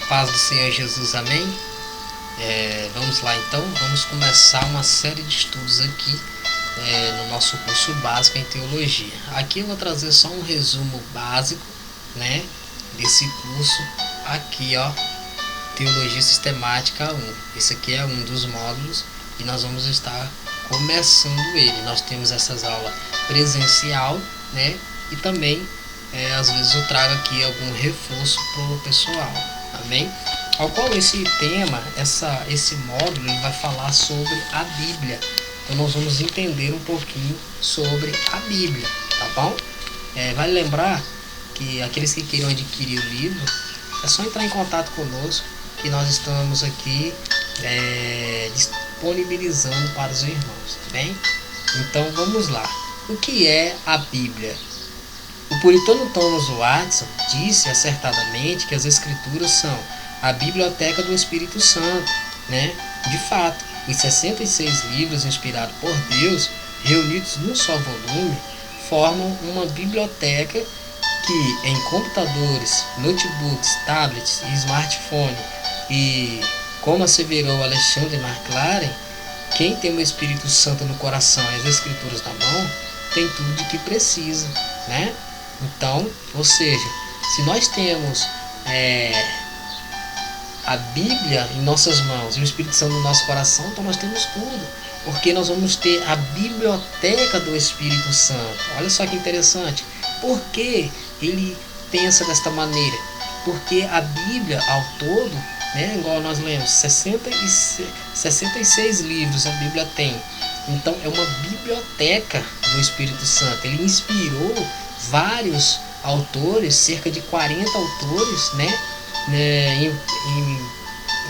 Paz do Senhor Jesus, amém? Vamos lá então, vamos começar uma série de estudos aqui no nosso curso básico em teologia. Aqui eu vou trazer só um resumo básico, né, desse curso aqui, ó, Teologia Sistemática 1. Esse aqui é um dos módulos e nós vamos estar começando ele. Nós temos essas aulas presencial, né, e também às vezes eu trago aqui algum reforço para o pessoal, amém? Ao qual esse tema, esse módulo, ele vai falar sobre a Bíblia. Então nós vamos entender um pouquinho sobre a Bíblia, tá bom? Vale lembrar que aqueles que queiram adquirir o livro, é só entrar em contato conosco, que nós estamos aqui disponibilizando para os irmãos, tá bem? Então vamos lá. O que é a Bíblia? O puritano Thomas Watson disse acertadamente que as Escrituras são a biblioteca do Espírito Santo, né? De fato, os 66 livros inspirados por Deus, reunidos num só volume, formam uma biblioteca que, em computadores, notebooks, tablets e smartphone, e como asseverou Alexandre McLaren, quem tem o Espírito Santo no coração e as Escrituras na mão, tem tudo de que precisa, né? Então, ou seja, se nós temos a Bíblia em nossas mãos e o Espírito Santo no nosso coração, então nós temos tudo, porque nós vamos ter a biblioteca do Espírito Santo. Olha só que interessante. Por que ele pensa desta maneira? Porque a Bíblia ao todo, né, igual nós lemos, 66 livros a Bíblia tem. Então é uma biblioteca do Espírito Santo. Ele inspirou vários autores, cerca de 40 autores, né,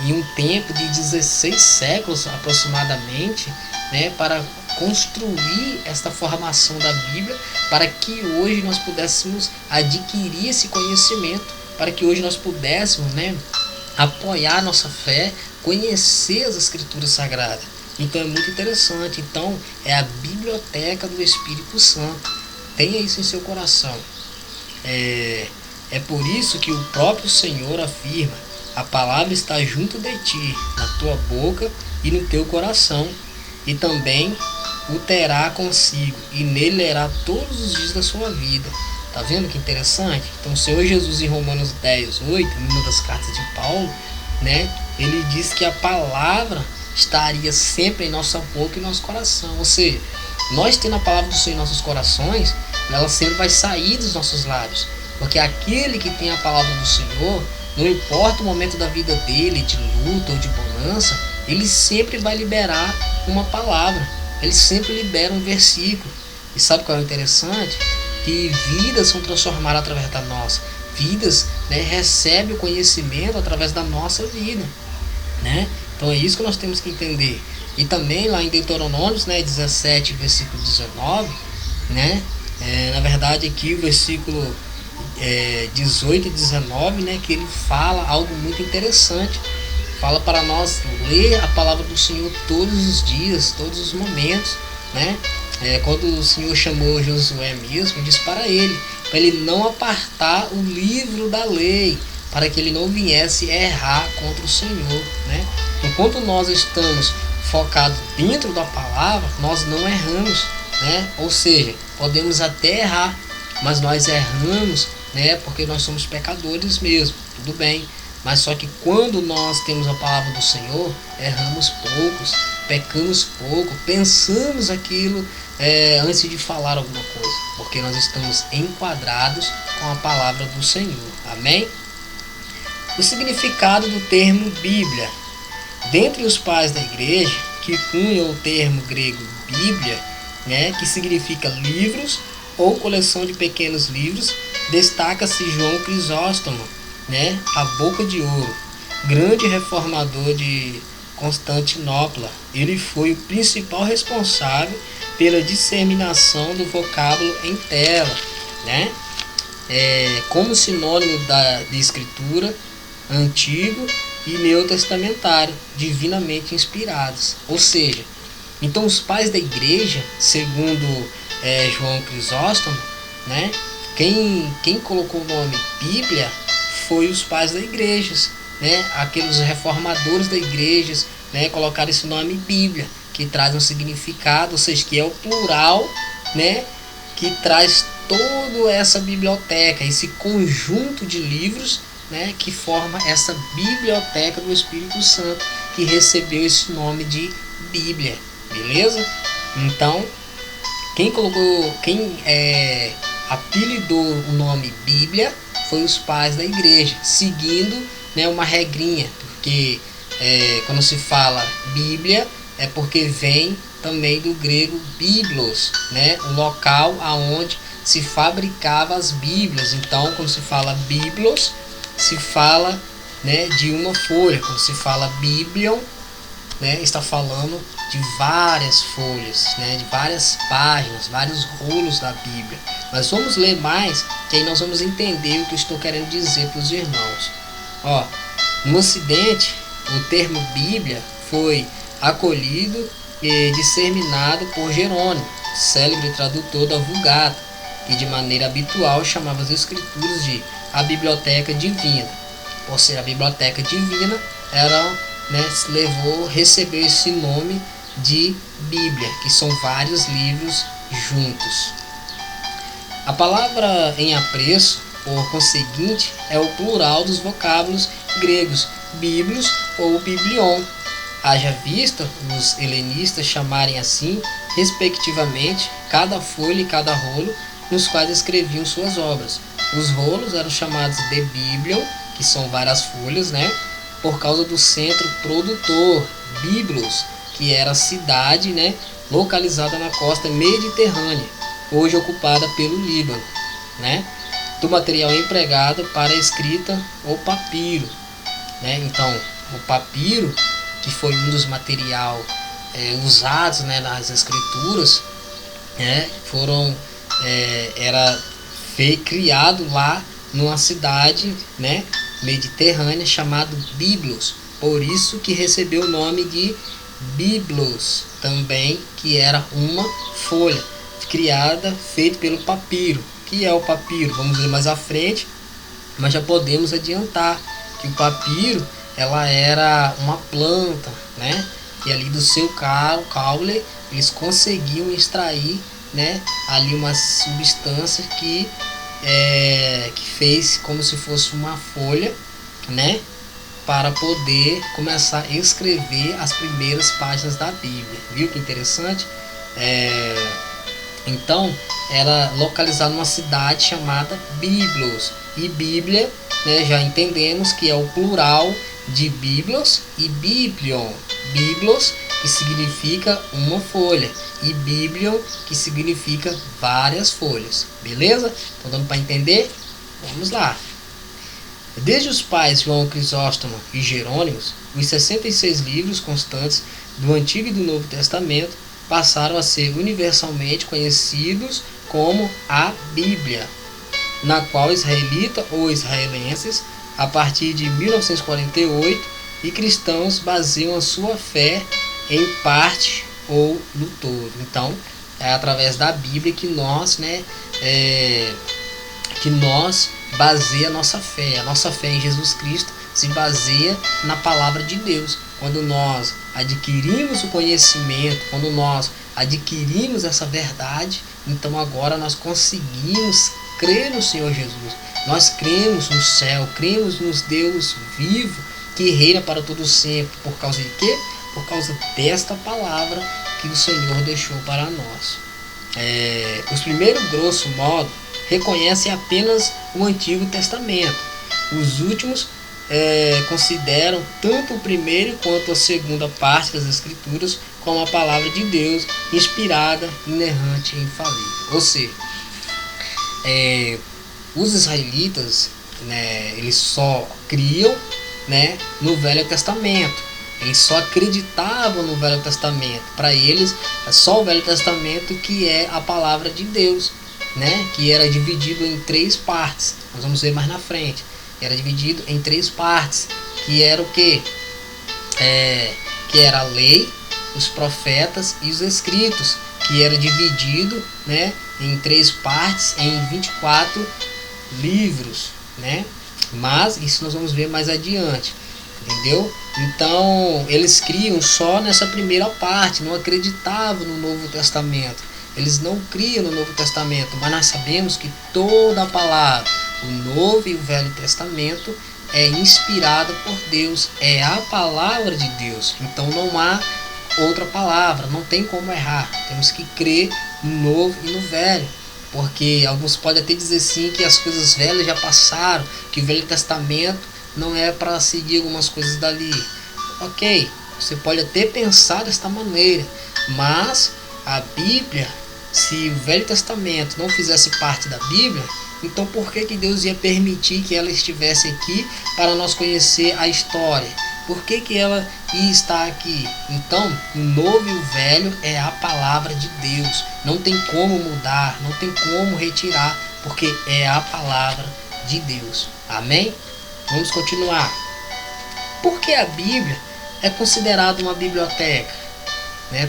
em um tempo de 16 séculos aproximadamente, né, para construir esta formação da Bíblia, para que hoje nós pudéssemos adquirir esse conhecimento, para que hoje nós pudéssemos, né, apoiar nossa fé, conhecer as Escrituras Sagradas. Então é muito interessante. Então é a biblioteca do Espírito Santo. Tenha isso em seu coração. É por isso que o próprio Senhor afirma: a palavra está junto de ti, na tua boca e no teu coração, e também o terá consigo, e nele lerá todos os dias da sua vida. Tá vendo que interessante? Então o Senhor Jesus, em Romanos 10:8, em uma das cartas de Paulo, né, ele diz que a palavra estaria sempre em nossa boca e nosso coração. Ou seja, nós tendo a palavra do Senhor em nossos corações, ela sempre vai sair dos nossos lábios, porque aquele que tem a palavra do Senhor, não importa o momento da vida dele, de luta ou de bonança, ele sempre vai liberar uma palavra, ele sempre libera um versículo. E sabe qual é o interessante? Que vidas são transformadas através da nossa, vidas, né, recebem o conhecimento através da nossa vida, né? Então é isso que nós temos que entender. E também lá em Deuteronômio, né, 17, versículo 19, né, na verdade aqui o versículo 18 e 19, né, que ele fala algo muito interessante. Fala para nós ler a palavra do Senhor todos os dias, todos os momentos, né? Quando o Senhor chamou Josué mesmo, disse para ele não apartar o livro da lei, para que ele não viesse errar contra o Senhor, né? Enquanto nós estamos focados dentro da palavra, nós não erramos, né? Ou seja, podemos até errar, mas nós erramos, né, porque nós somos pecadores mesmo, tudo bem. Mas só que quando nós temos a palavra do Senhor, erramos poucos, pecamos pouco, pensamos aquilo antes de falar alguma coisa, porque nós estamos enquadrados com a palavra do Senhor, amém? O significado do termo Bíblia. Dentre os pais da igreja, que cunham o termo grego Bíblia, né, que significa livros ou coleção de pequenos livros, destaca-se João Crisóstomo, né, a boca de ouro, grande reformador de Constantinopla. Ele foi o principal responsável pela disseminação do vocábulo em tela, né, como sinônimo de escritura antigo e neotestamentário, divinamente inspirados. Ou seja, então os pais da igreja, segundo João Crisóstomo, né, quem colocou o nome Bíblia foi os pais da igreja, né, aqueles reformadores da igreja, né, colocaram esse nome Bíblia, que traz um significado, ou seja, que é o plural, né, que traz toda essa biblioteca, esse conjunto de livros, né, que forma essa biblioteca do Espírito Santo, que recebeu esse nome de Bíblia, beleza? Então, quem apelidou o nome Bíblia foi os pais da igreja, seguindo, né, uma regrinha, porque quando se fala Bíblia é porque vem também do grego biblos, né, o local aonde se fabricava as Bíblias. Então, quando se fala biblos, se fala, né, de uma folha. Quando se fala biblion, né, está falando de várias folhas, né, de várias páginas, vários rolos da Bíblia. Mas vamos ler mais, que aí nós vamos entender o que eu estou querendo dizer para os irmãos. Ó, no Ocidente, o termo Bíblia foi acolhido e disseminado por Jerônimo, célebre tradutor da Vulgata, que de maneira habitual chamava as Escrituras de a Biblioteca Divina. Por ser a Biblioteca Divina, recebeu esse nome de Bíblia, que são vários livros juntos. A palavra em apreço, por conseguinte, é o plural dos vocábulos gregos biblos ou biblion. Haja vista os helenistas chamarem assim, respectivamente, cada folha e cada rolo nos quais escreviam suas obras. Os rolos eram chamados de biblion, que são várias folhas, né, por causa do centro produtor, Biblos, que era a cidade, né, localizada na costa mediterrânea, hoje ocupada pelo Líbano, né, do material empregado para a escrita, o papiro, né. Então, o papiro, que foi um dos materiais usados, né, nas escrituras, né, foi criado lá numa cidade, né, mediterrânea chamada Biblos, por isso que recebeu o nome de Biblos também, que era uma folha criada, feita pelo papiro. Que é o papiro? Vamos ver mais à frente, mas já podemos adiantar que o papiro, ela era uma planta, né, e ali do seu caule eles conseguiam extrair, né, ali uma substância que fez como se fosse uma folha, né, para poder começar a escrever as primeiras páginas da Bíblia. Viu que interessante? Então, era localizado numa cidade chamada Biblos. E Bíblia, né, já entendemos que é o plural de Biblos e Biblion. Biblos, que significa uma folha, e Biblion, que significa várias folhas. Beleza? Estão dando para entender? Vamos lá. Desde os pais João Crisóstomo e Jerônimos, os 66 livros constantes do Antigo e do Novo Testamento passaram a ser universalmente conhecidos como a Bíblia, na qual israelita ou israelenses, a partir de 1948, e cristãos baseiam a sua fé em parte ou no todo. Então, é através da Bíblia que nós, baseia a nossa fé. A nossa fé em Jesus Cristo se baseia na palavra de Deus. Quando nós adquirimos o conhecimento, quando nós adquirimos essa verdade, então agora nós conseguimos crer no Senhor Jesus. Nós cremos no céu, cremos no Deus vivo que reina para todo sempre. Por causa de quê? Por causa desta palavra que o Senhor deixou para nós. Os primeiros, grosso modo, reconhecem apenas o Antigo Testamento. Os últimos consideram tanto o primeiro quanto a segunda parte das Escrituras como a palavra de Deus, inspirada, inerrante e infalível. Ou seja, os israelitas, né, eles só criam, né, no Velho Testamento. Eles só acreditavam no Velho Testamento. Para eles, é só o Velho Testamento que é a palavra de Deus, né, que era dividido em 3 partes. Nós vamos ver mais na frente. Era dividido em 3 partes, que era o quê? Que era a lei, os profetas e os escritos, que era dividido, né, em 3 partes, em 24 livros, né? Mas isso nós vamos ver mais adiante, entendeu? Então eles criam só nessa primeira parte, não acreditavam no Novo Testamento. Eles não criam no Novo Testamento, mas nós sabemos que toda a palavra, o Novo e o Velho Testamento, é inspirada por Deus, é a palavra de Deus. Então não há outra palavra, não tem como errar. Temos que crer no Novo e no Velho, porque alguns podem até dizer sim que as coisas velhas já passaram, que o Velho Testamento não é para seguir algumas coisas dali. Ok, você pode até pensar desta maneira, mas a Bíblia, se o Velho Testamento não fizesse parte da Bíblia, então por que Deus ia permitir que ela estivesse aqui para nós conhecer a história? Por que ela ia estar aqui? Então, o Novo e o Velho é a palavra de Deus. Não tem como mudar, não tem como retirar, porque é a palavra de Deus. Amém? Vamos continuar. Por que a Bíblia é considerada uma biblioteca?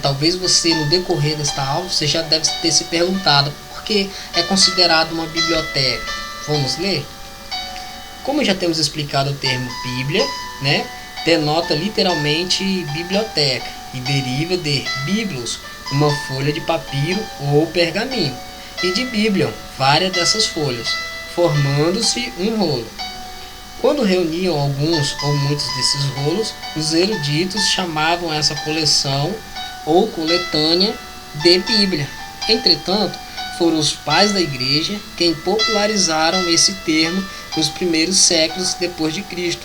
Talvez você, no decorrer desta aula, você já deve ter se perguntado por que é considerada uma biblioteca. Vamos ler? Como já temos explicado, o termo Bíblia, denota literalmente biblioteca e deriva de biblos, uma folha de papiro ou pergaminho, e de biblion, várias dessas folhas, formando-se um rolo. Quando reuniam alguns ou muitos desses rolos, os eruditos chamavam essa coleção ou coletânea de Bíblia. Entretanto, foram os pais da igreja quem popularizaram esse termo nos primeiros séculos depois de Cristo,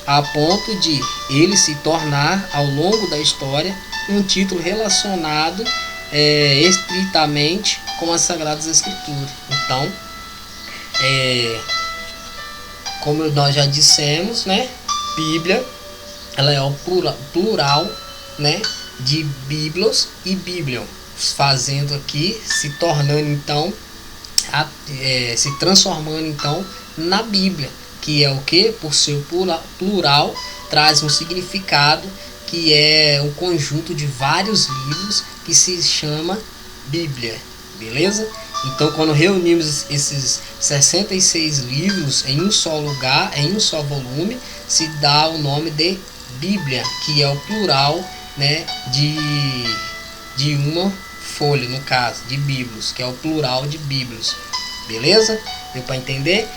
a ponto de ele se tornar, ao longo da história, um título relacionado estritamente com as Sagradas Escrituras. Então, como nós já dissemos, Bíblia, ela é o plural, de biblos e biblion, fazendo aqui, se tornando então, se transformando então na Bíblia, que é o que? Por seu plural, traz um significado que é um conjunto de vários livros que se chama Bíblia, beleza? Então, quando reunimos esses 66 livros em um só lugar, em um só volume, se dá o nome de Bíblia, que é o plural, de uma folha, no caso, de biblos, que é o plural de biblos, beleza? Deu para entender?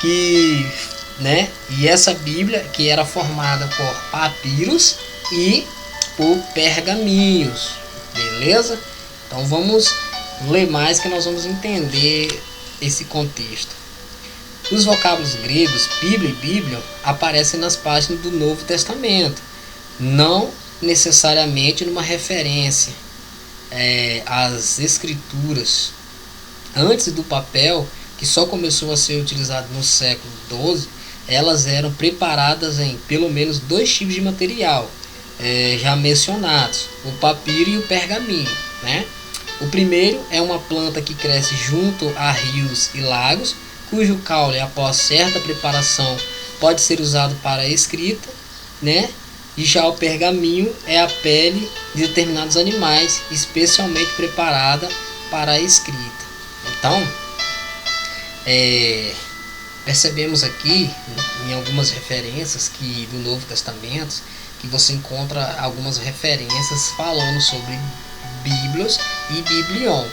E essa Bíblia, que era formada por papiros e por pergaminhos, beleza? Então vamos ler mais, que nós vamos entender esse contexto. Os vocábulos gregos Bíblia e Biblion aparecem nas páginas do Novo Testamento, não necessariamente numa referência às Escrituras. Antes do papel, que só começou a ser utilizado no século XII, elas eram preparadas em pelo menos dois tipos de material já mencionados, o papiro e o pergaminho. O primeiro é uma planta que cresce junto a rios e lagos, cujo caule, após certa preparação, pode ser usado para a escrita, E já o pergaminho é a pele de determinados animais, especialmente preparada para a escrita. Então, percebemos aqui em algumas referências do Novo Testamento que você encontra algumas referências falando sobre biblos e biblion.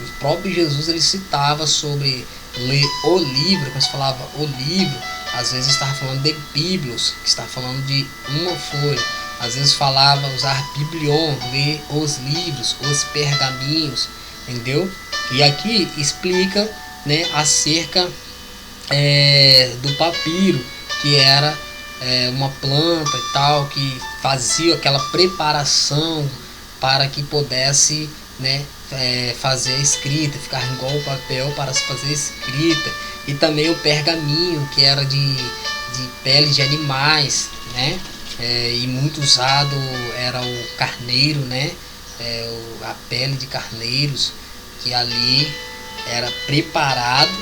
O próprio Jesus, ele citava sobre ler o livro. Quando se falava o livro, às vezes estava falando de biblos, que está falando de uma folha. Às vezes falava usar biblion, ler os livros, os pergaminhos, entendeu? E aqui explica acerca do papiro, que era uma planta e tal, que fazia aquela preparação para que pudesse fazer a escrita, ficar igual o papel para se fazer a escrita. E também o pergaminho, que era de pele de animais, e muito usado era o carneiro, a pele de carneiros, que ali era preparado,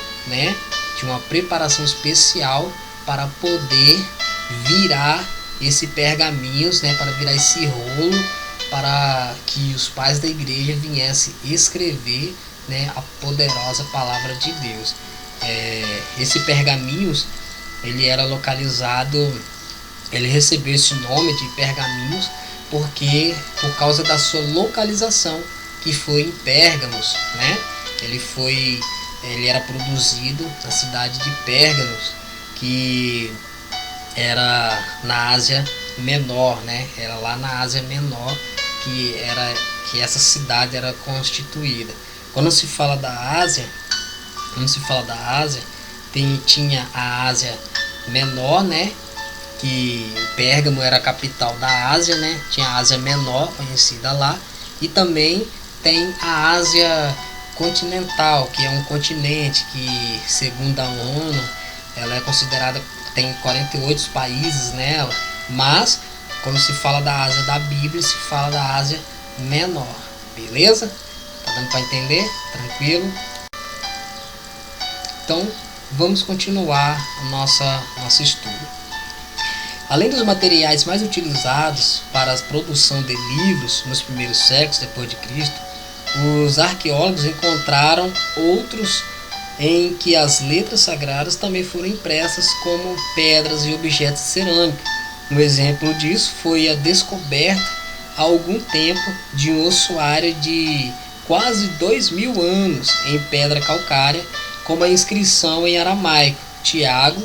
tinha uma preparação especial para poder virar esse pergaminhos, para virar esse rolo, para que os pais da igreja viessem escrever a poderosa palavra de Deus. esse Pergaminhos, ele era localizado, ele recebeu esse nome de Pergaminhos por causa da sua localização, que foi em Pérgamos, né? Ele era produzido na cidade de Pérgamos, que era na Ásia Menor, né? Era lá na Ásia Menor que essa cidade era constituída. Quando se fala da Ásia, tinha a Ásia Menor, né? Que Pérgamo era a capital da Ásia, né? Tinha a Ásia Menor, conhecida lá, e também tem a Ásia continental, que é um continente que, segundo a ONU, ela é considerada, tem 48 países nela, mas quando se fala da Ásia da Bíblia, se fala da Ásia Menor, beleza? Tá dando para entender? Tranquilo? Então, vamos continuar o nosso estudo. Além dos materiais mais utilizados para a produção de livros nos primeiros séculos depois de Cristo, os arqueólogos encontraram outros em que as letras sagradas também foram impressas como pedras e objetos de cerâmica. Um exemplo disso foi a descoberta há algum tempo de um ossuário de quase 2000 anos em pedra calcária, com uma inscrição em aramaico: Tiago,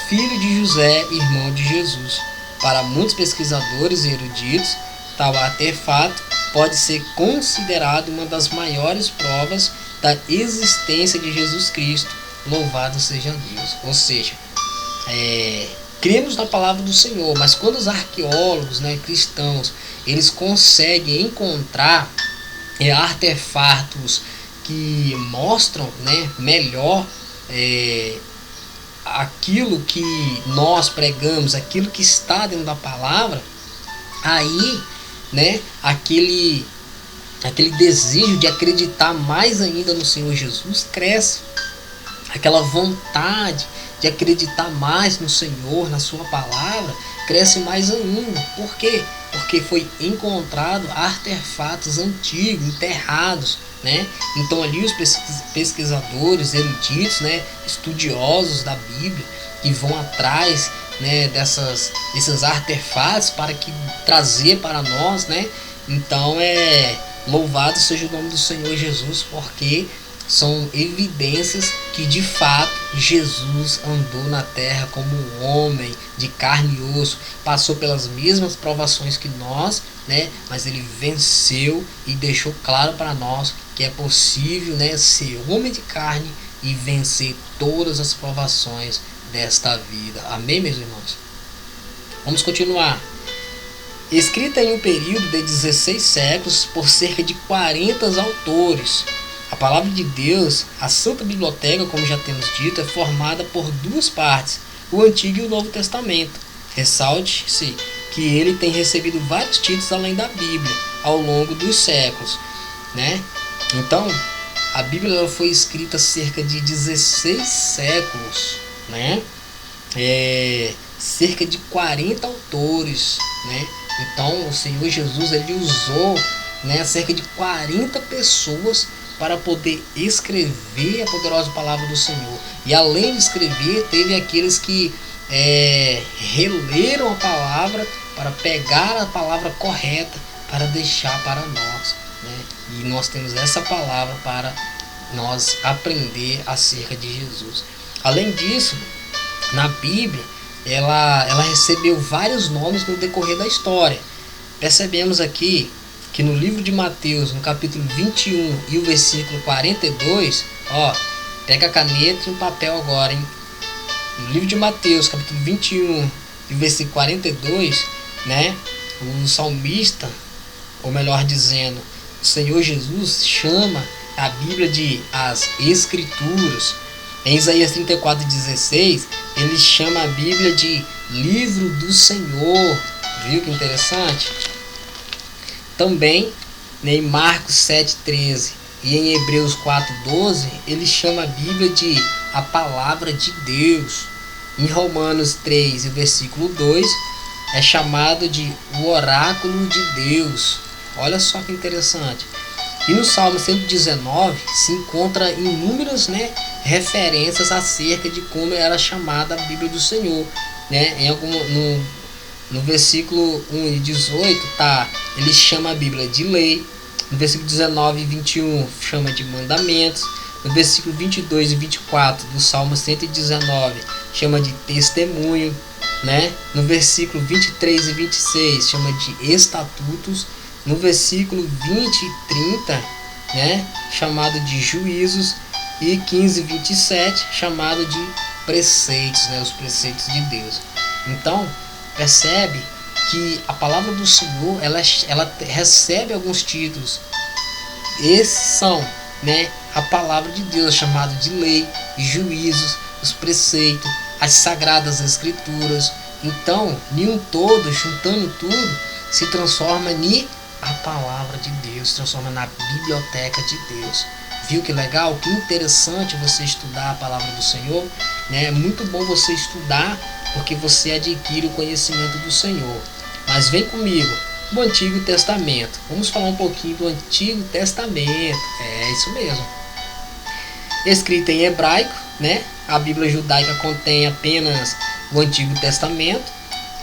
filho de José, irmão de Jesus. Para muitos pesquisadores e eruditos, tal artefato pode ser considerado uma das maiores provas da existência de Jesus Cristo. Louvado seja Deus. Ou seja, cremos na palavra do Senhor, mas quando os arqueólogos, né, cristãos, eles conseguem encontrar artefatos que mostram, né, melhor aquilo que nós pregamos, aquilo que está dentro da palavra, aí, né, aquele desejo de acreditar mais ainda no Senhor Jesus cresce. Aquela vontade de acreditar mais no Senhor, na sua palavra, cresce mais ainda. Por quê? Porque foi encontrado artefatos antigos, enterrados, né? Então ali os pesquisadores, eruditos, né, estudiosos da Bíblia, que vão atrás, né, desses artefatos para trazer para nós, né? Então louvado seja o nome do Senhor Jesus, porque são evidências que de fato Jesus andou na terra como um homem de carne e osso, passou pelas mesmas provações que nós, né? Mas ele venceu e deixou claro para nós que é possível, né, ser homem de carne e vencer todas as provações desta vida. Amém, meus irmãos? Vamos continuar. Escrita em um período de 16 séculos por cerca de 40 autores, a palavra de Deus, a Santa Biblioteca, como já temos dito, é formada por duas partes, o Antigo e o Novo Testamento. Ressalte-se que ele tem recebido vários títulos além da Bíblia ao longo dos séculos, né? Então, a Bíblia ela foi escrita há cerca de 16 séculos, né? Cerca de 40 autores, né? Então, o Senhor Jesus ele usou, né, cerca de 40 pessoas para poder escrever a poderosa palavra do Senhor. E além de escrever, teve aqueles que releram a palavra para pegar a palavra correta para deixar para nós, né? E nós temos essa palavra para nós aprender acerca de Jesus. Além disso, na Bíblia ela recebeu vários nomes no decorrer da história. Percebemos aqui que no livro de Mateus, no capítulo 21 e o versículo 42, pega a caneta e o papel agora, hein? No livro de Mateus, capítulo 21 e o versículo 42, né, o salmista, ou melhor dizendo, o Senhor Jesus chama a Bíblia de as Escrituras. Em Isaías 34:16, ele chama a Bíblia de livro do Senhor. Viu que interessante? Também, em Marcos 7:13 e em Hebreus 4:12, ele chama a Bíblia de a palavra de Deus. Em Romanos 3, versículo 2, é chamado de o oráculo de Deus. Olha só que interessante. E no Salmo 119 se encontra inúmeras, né, referências acerca de como era chamada a Bíblia do Senhor, né? No versículo 1 e 18, tá, ele chama a Bíblia de lei. No versículo 19 e 21 chama de mandamentos. No versículo 22 e 24 do Salmo 119 chama de testemunho, né? No versículo 23 e 26 chama de estatutos. No versículo 20 e 30, né, chamado de juízos. E 15 e 27 chamado de preceitos, né, os preceitos de Deus. Então, percebe que a palavra do Senhor, ela recebe alguns títulos. Esses são, né, a palavra de Deus, chamada de lei, juízos, os preceitos, as sagradas escrituras. Então, em um todo, juntando tudo, se transforma em a palavra de Deus, se transforma na biblioteca de Deus. Viu que legal? Que interessante você estudar a palavra do Senhor, né? É muito bom você estudar, porque você adquire o conhecimento do Senhor. Mas vem comigo, o Antigo Testamento. Vamos falar um pouquinho do Antigo Testamento. É isso mesmo. Escrita em hebraico, né? A Bíblia judaica contém apenas o Antigo Testamento,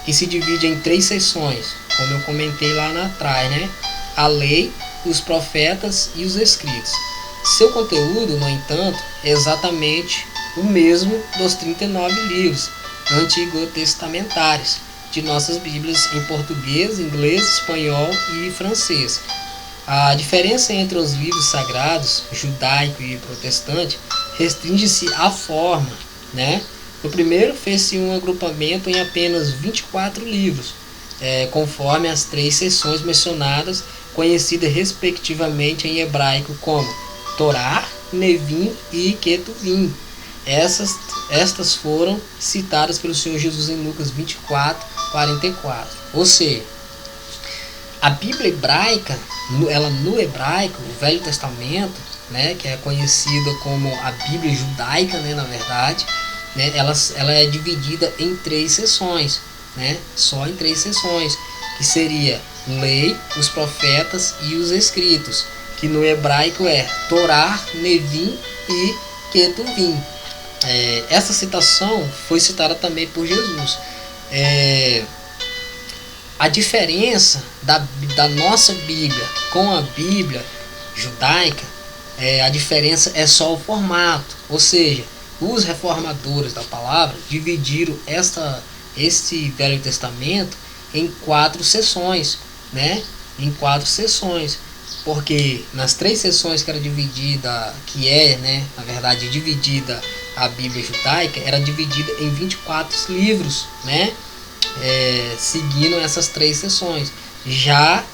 que se divide em 3 seções, como eu comentei lá atrás, né? A lei, os profetas e os escritos. Seu conteúdo, no entanto, é exatamente o mesmo dos 39 livros antigo-testamentários de nossas Bíblias em português, inglês, espanhol e francês. A diferença entre os livros sagrados, judaico e protestante, restringe-se à forma, né? No primeiro, fez-se um agrupamento em apenas 24 livros, conforme as 3 seções mencionadas, conhecidas respectivamente em hebraico como Torá, Nevim e Ketuvim. Estas foram citadas pelo Senhor Jesus em Lucas 24, 44. Ou seja, a Bíblia hebraica, no hebraico, o Velho Testamento, né, que é conhecida como a Bíblia judaica, né, na verdade, né, ela é dividida em 3 seções, né, só em 3 seções, que seria lei, os profetas e os escritos, que no hebraico é Torá, Nevim e Ketuvim. Essa citação foi citada também por Jesus. A diferença da nossa Bíblia com a Bíblia judaica, a diferença é só o formato. Ou seja, os reformadores da palavra dividiram este Velho Testamento em 4 seções, né? Em 4 seções. Porque nas 3 seções que era dividida, né, na verdade dividida a Bíblia judaica, era dividida em 24 livros, né, seguindo essas 3 seções. Já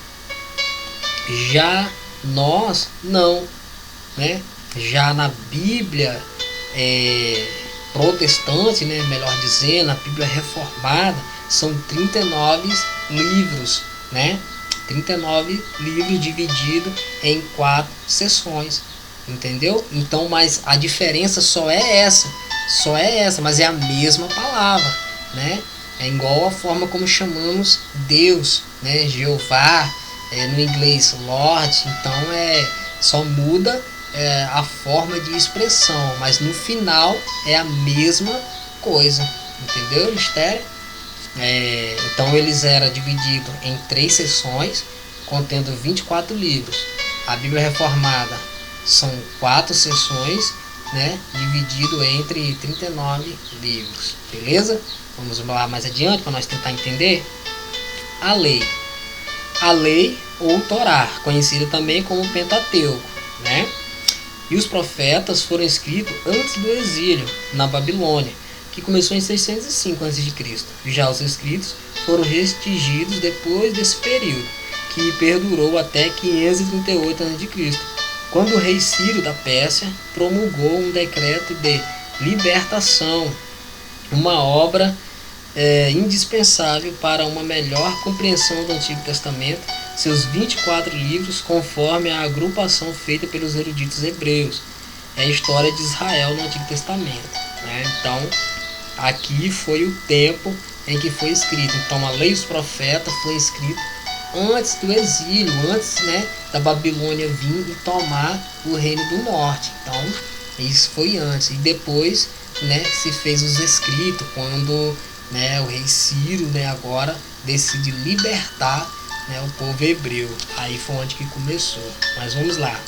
nós não, né, já na Bíblia protestante, né, melhor dizendo, a Bíblia reformada, são 39 livros, né? 39 livros divididos em 4 seções, entendeu? Então, mas a diferença só é essa, mas é a mesma palavra, né? É igual a forma como chamamos Deus, né? Jeová, no inglês Lord. Então só muda a forma de expressão, mas no final é a mesma coisa, entendeu? Mistério. Então eles eram divididos em 3 seções, contendo 24 livros. A Bíblia Reformada são 4 seções, né, dividido entre 39 livros. Beleza? Vamos lá mais adiante para nós tentar entender. A lei ou Torá, conhecida também como Pentateuco, né? E os profetas foram escritos antes do exílio na Babilônia, que começou em 605 a.C. Já os escritos foram restringidos depois desse período, que perdurou até 538 a.C., quando o rei Ciro da Pérsia promulgou um decreto de libertação, uma obra indispensável para uma melhor compreensão do Antigo Testamento, seus 24 livros, conforme a agrupação feita pelos eruditos hebreus. É a história de Israel no Antigo Testamento, né? Então, aqui foi o tempo em que foi escrito. Então, a lei dos profetas foi escrita antes do exílio, antes, né, da Babilônia vir e tomar o reino do norte. Então, Isso foi antes. E depois, né, se fez os escritos, quando, né, o rei Ciro, né, agora decide libertar, né, o povo hebreu. Aí foi onde que começou. Mas vamos lá.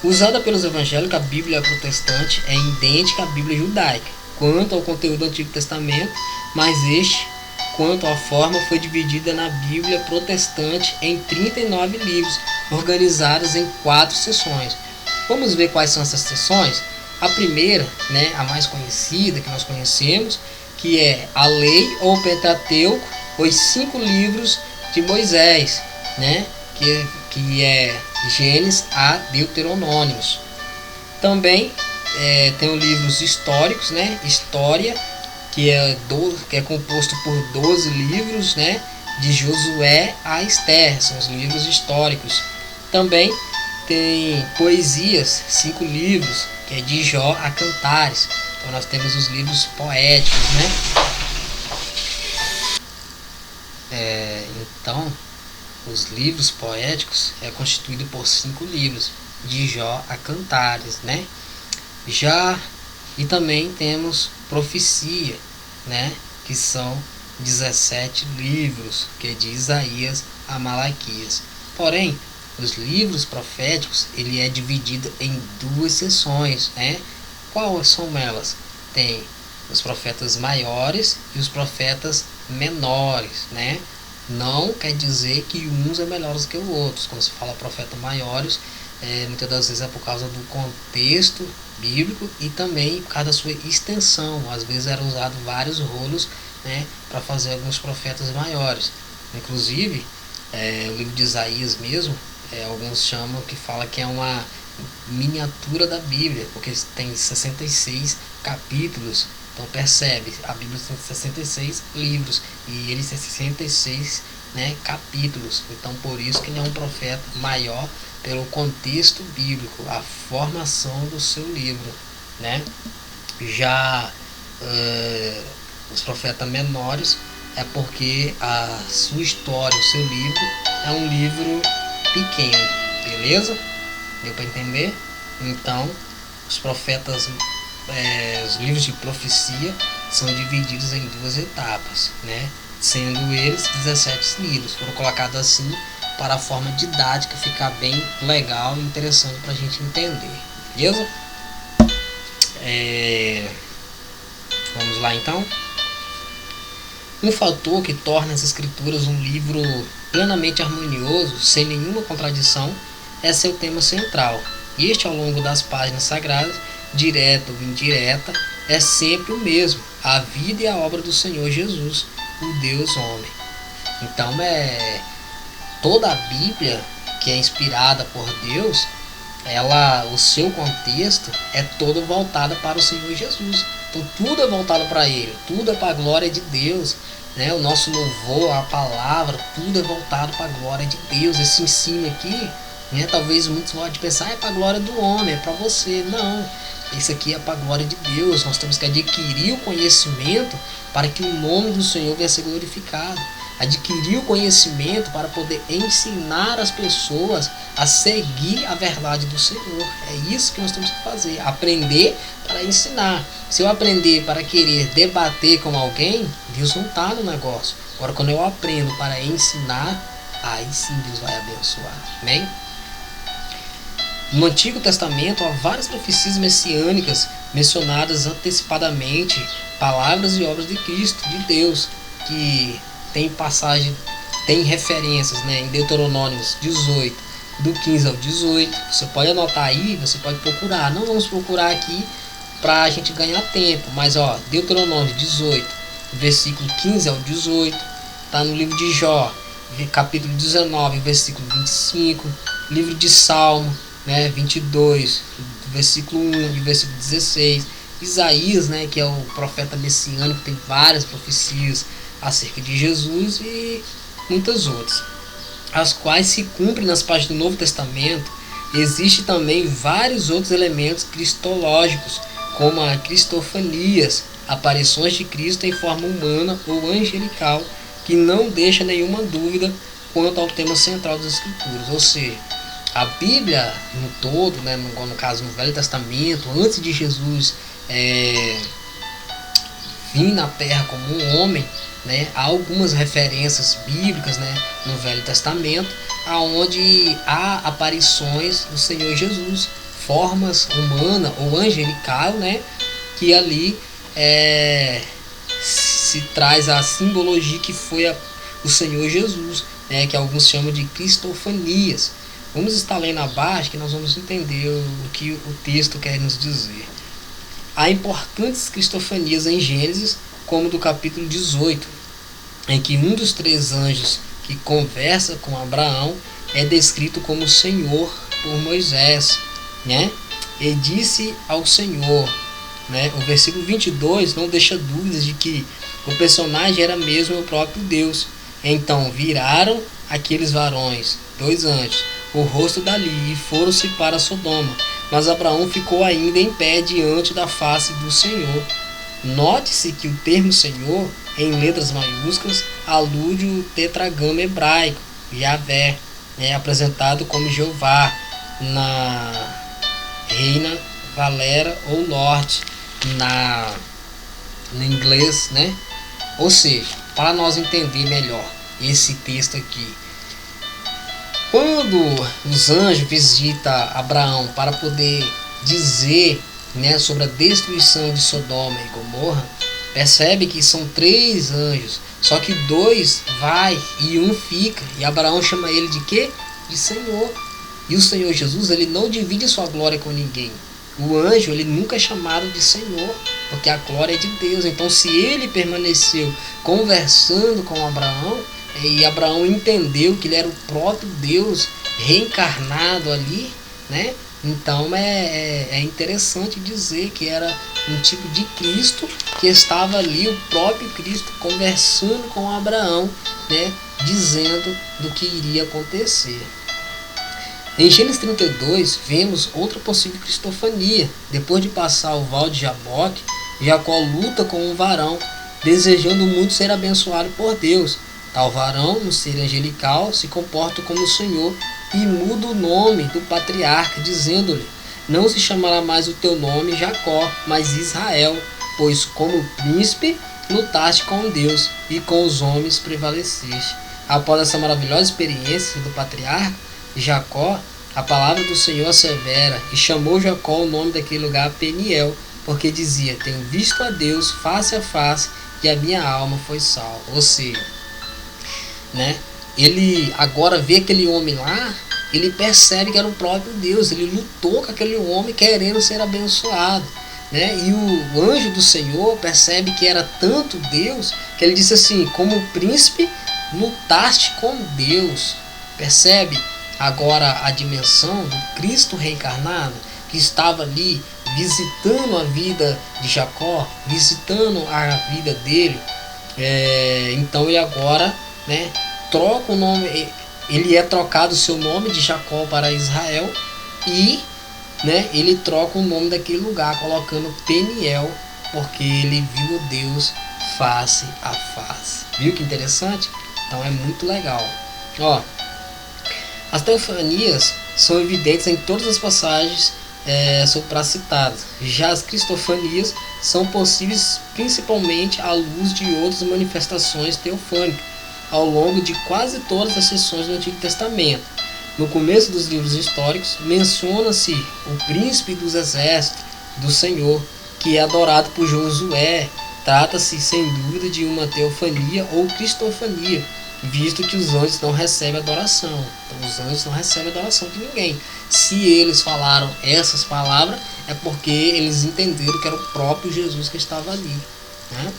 Usada pelos evangélicos, a Bíblia protestante é idêntica à Bíblia judaica quanto ao conteúdo do Antigo Testamento, mas este, quanto à forma, foi dividida na Bíblia protestante em 39 livros, organizados em 4 seções. Vamos ver quais são essas seções? A primeira, né, a mais conhecida, que nós conhecemos, que é a Lei ou Pentateuco, os 5 livros de Moisés, né, que é Gênesis a Deuteronômios. Também tem os livros históricos, né, História, que é composto por 12 livros, né, de Josué a Esther, são os livros históricos. Também tem Poesias, 5 livros, que é de Jó a Cantares. Então nós temos os livros poéticos, né? Então, os livros poéticos é constituído por 5 livros, de Jó a Cantares, né? E também temos profecia, né? Que são 17 livros, que é de Isaías a Malaquias. Porém, os livros proféticos, ele é dividido em 2 seções, né? Quais são elas? Tem os profetas maiores e os profetas menores, né? Não quer dizer que uns é melhores que os outros. Quando se fala profeta maiores, muitas das vezes é por causa do contexto bíblico e também por causa da sua extensão. Às vezes eram usados vários rolos, né, para fazer alguns profetas maiores. Inclusive, o livro de Isaías mesmo, alguns chamam, que fala que é uma miniatura da Bíblia, porque tem 66 capítulos. Então percebe, a Bíblia tem 66 livros e ele tem 66, né, capítulos. Então por isso que ele é um profeta maior, pelo contexto bíblico, a formação do seu livro, né? Já os profetas menores é porque a sua história, o seu livro, é um livro pequeno, beleza? Deu para entender? Então, os profetas, os livros de profecia são divididos em 2 etapas, né? Sendo eles 17 livros, foram colocados assim para a forma didática ficar bem legal e interessante para a gente entender, beleza? Vamos lá então. Um fator que torna as escrituras um livro plenamente harmonioso, sem nenhuma contradição, é seu tema central. Este, ao longo das páginas sagradas, direta ou indireta, é sempre o mesmo: a vida e a obra do Senhor Jesus, o Deus homem. Então, toda a Bíblia, que é inspirada por Deus, o seu contexto é todo voltado para o Senhor Jesus. Então tudo é voltado para Ele, tudo é para a glória de Deus, né? O nosso louvor, a palavra, tudo é voltado para a glória de Deus. Esse ensino aqui, né, talvez muitos podem pensar, é para a glória do homem, é para você. Não, isso aqui é para a glória de Deus. Nós temos que adquirir o conhecimento para que o nome do Senhor venha a ser glorificado. Adquirir o conhecimento para poder ensinar as pessoas a seguir a verdade do Senhor. É isso que nós temos que fazer. Aprender para ensinar. Se eu aprender para querer debater com alguém, Deus não está no negócio. Agora, quando eu aprendo para ensinar, aí sim Deus vai abençoar. Amém? No Antigo Testamento há várias profecias messiânicas mencionadas antecipadamente, palavras e obras de Cristo, de Deus, que tem passagem, tem referências, né, em Deuteronômios 18, do 15 ao 18. Você pode anotar aí, você pode procurar. Não vamos procurar aqui para a gente ganhar tempo, mas Deuteronômio 18, versículo 15 ao 18, está no livro de Jó, capítulo 19, versículo 25, livro de Salmo, né, 22, versículo 1 e versículo 16, Isaías, né, que é o profeta messiânico, tem várias profecias acerca de Jesus e muitas outras, as quais se cumprem nas páginas do Novo Testamento. Existem também vários outros elementos cristológicos, como a cristofanias, aparições de Cristo em forma humana ou angelical, que não deixa nenhuma dúvida quanto ao tema central das Escrituras. Ou seja, A Bíblia no todo, né, no caso no Velho Testamento, antes de Jesus vir na Terra como um homem, né, há algumas referências bíblicas, né, no Velho Testamento, aonde há aparições do Senhor Jesus, formas humana ou angelical, né, que ali se traz a simbologia que foi o Senhor Jesus, né, que alguns chamam de cristofanias. Vamos estar lendo abaixo que nós vamos entender o que o texto quer nos dizer. Há importantes cristofanias em Gênesis, como do capítulo 18, em que um dos 3 anjos que conversa com Abraão é descrito como o Senhor por Moisés, né? E disse ao Senhor, né? O versículo 22 não deixa dúvidas de que o personagem era mesmo o próprio Deus. Então viraram aqueles varões, 2 anjos, o rosto dali e foram-se para Sodoma. Mas Abraão ficou ainda em pé diante da face do Senhor. Note-se que o termo Senhor, em letras maiúsculas, alude o tetragrama hebraico, Yahvé, apresentado como Jeová, na Reina Valera ou Lorde, no inglês, né? Ou seja, para nós entender melhor esse texto aqui, quando os anjos visitam Abraão para poder dizer, né, sobre a destruição de Sodoma e Gomorra, percebe que são 3 anjos, só que 2 vai e 1 fica, e Abraão chama ele de quê? De Senhor. E o Senhor Jesus, ele não divide sua glória com ninguém. O anjo, ele nunca é chamado de Senhor, porque a glória é de Deus. Então, se ele permaneceu conversando com Abraão, e Abraão entendeu que ele era o próprio Deus reencarnado ali, né? Então é interessante dizer que era um tipo de Cristo que estava ali, o próprio Cristo, conversando com Abraão, né? Dizendo do que iria acontecer. Em Gênesis 32, vemos outra possível cristofania. Depois de passar o val de Jaboque, Jacó luta com um varão, desejando muito ser abençoado por Deus. Tal varão, no ser angelical, se comporta como o Senhor e muda o nome do patriarca, dizendo-lhe: não se chamará mais o teu nome Jacó, mas Israel, pois como príncipe lutaste com Deus e com os homens prevaleceste. Após essa maravilhosa experiência do patriarca Jacó, a palavra do Senhor assevera, e chamou Jacó o nome daquele lugar Peniel, porque dizia: tenho visto a Deus face a face, e a minha alma foi salva. Ou seja, né, ele agora vê aquele homem lá, ele percebe que era o próprio Deus, ele lutou com aquele homem querendo ser abençoado, né? E o anjo do Senhor percebe que era tanto Deus, que ele disse assim: como príncipe lutaste com Deus. Percebe agora a dimensão do Cristo reencarnado, que estava ali visitando a vida de Jacó, visitando a vida dele. Então ele agora, né, troca o nome, ele é trocado o seu nome de Jacó para Israel, e, né, ele troca o nome daquele lugar colocando Peniel, porque ele viu Deus face a face. Viu que interessante? Então é muito legal. Ó, as teofanias são evidentes em todas as passagens supracitadas. Já as cristofanias são possíveis principalmente à luz de outras manifestações teofânicas ao longo de quase todas as seções do Antigo Testamento. No começo dos livros históricos, menciona-se o príncipe dos exércitos do Senhor, que é adorado por Josué. Trata-se, sem dúvida, de uma teofania ou cristofania, visto que os anjos não recebem adoração. Então, os anjos não recebem adoração de ninguém. Se eles falaram essas palavras, é porque eles entenderam que era o próprio Jesus que estava ali, né?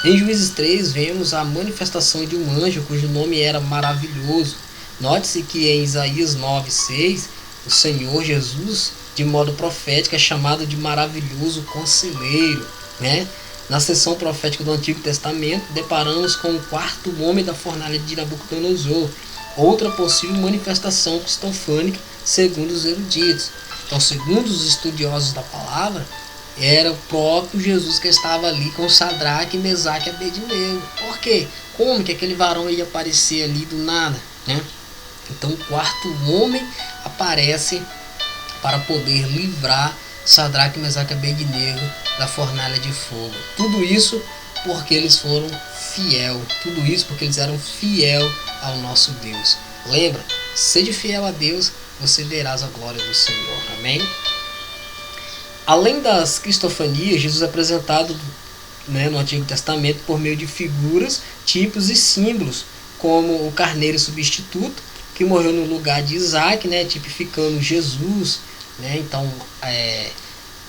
Em Juízes 3, vemos a manifestação de um anjo cujo nome era Maravilhoso. Note-se que em Isaías 9:6, o Senhor Jesus, de modo profético, é chamado de Maravilhoso Conselheiro, né? Na seção profética do Antigo Testamento, deparamos com o 4º homem da fornalha de Nabucodonosor, outra possível manifestação cristofânica, segundo os eruditos. Então, segundo os estudiosos da palavra, era o próprio Jesus que estava ali com Sadraque, Mesaque e Abednego. Por quê? Como que aquele varão ia aparecer ali do nada, né? Então o quarto homem aparece para poder livrar Sadraque, Mesaque e Abednego da fornalha de fogo. Tudo isso porque eles foram fiel. Tudo isso porque eles eram fiel ao nosso Deus. Lembra? Seja fiel a Deus, você verás a glória do Senhor. Amém? Além das cristofanias, Jesus é apresentado, no Antigo Testamento por meio de figuras, tipos e símbolos, como o carneiro substituto, que morreu no lugar de Isaac, tipificando Jesus. Então,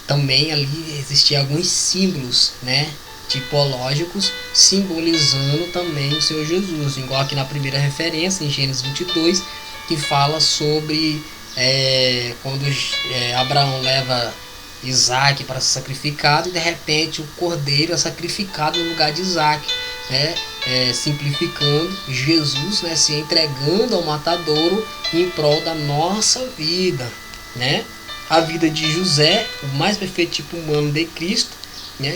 também ali existiam alguns símbolos, tipológicos, simbolizando também o Senhor Jesus, igual aqui na primeira referência, em Gênesis 22, que fala sobre quando Abraão leva Isaac para ser sacrificado, e de repente o cordeiro é sacrificado no lugar de Isaac, simplificando Jesus, se entregando ao matadouro em prol da nossa vida, A vida de José, o mais perfeito tipo humano de Cristo,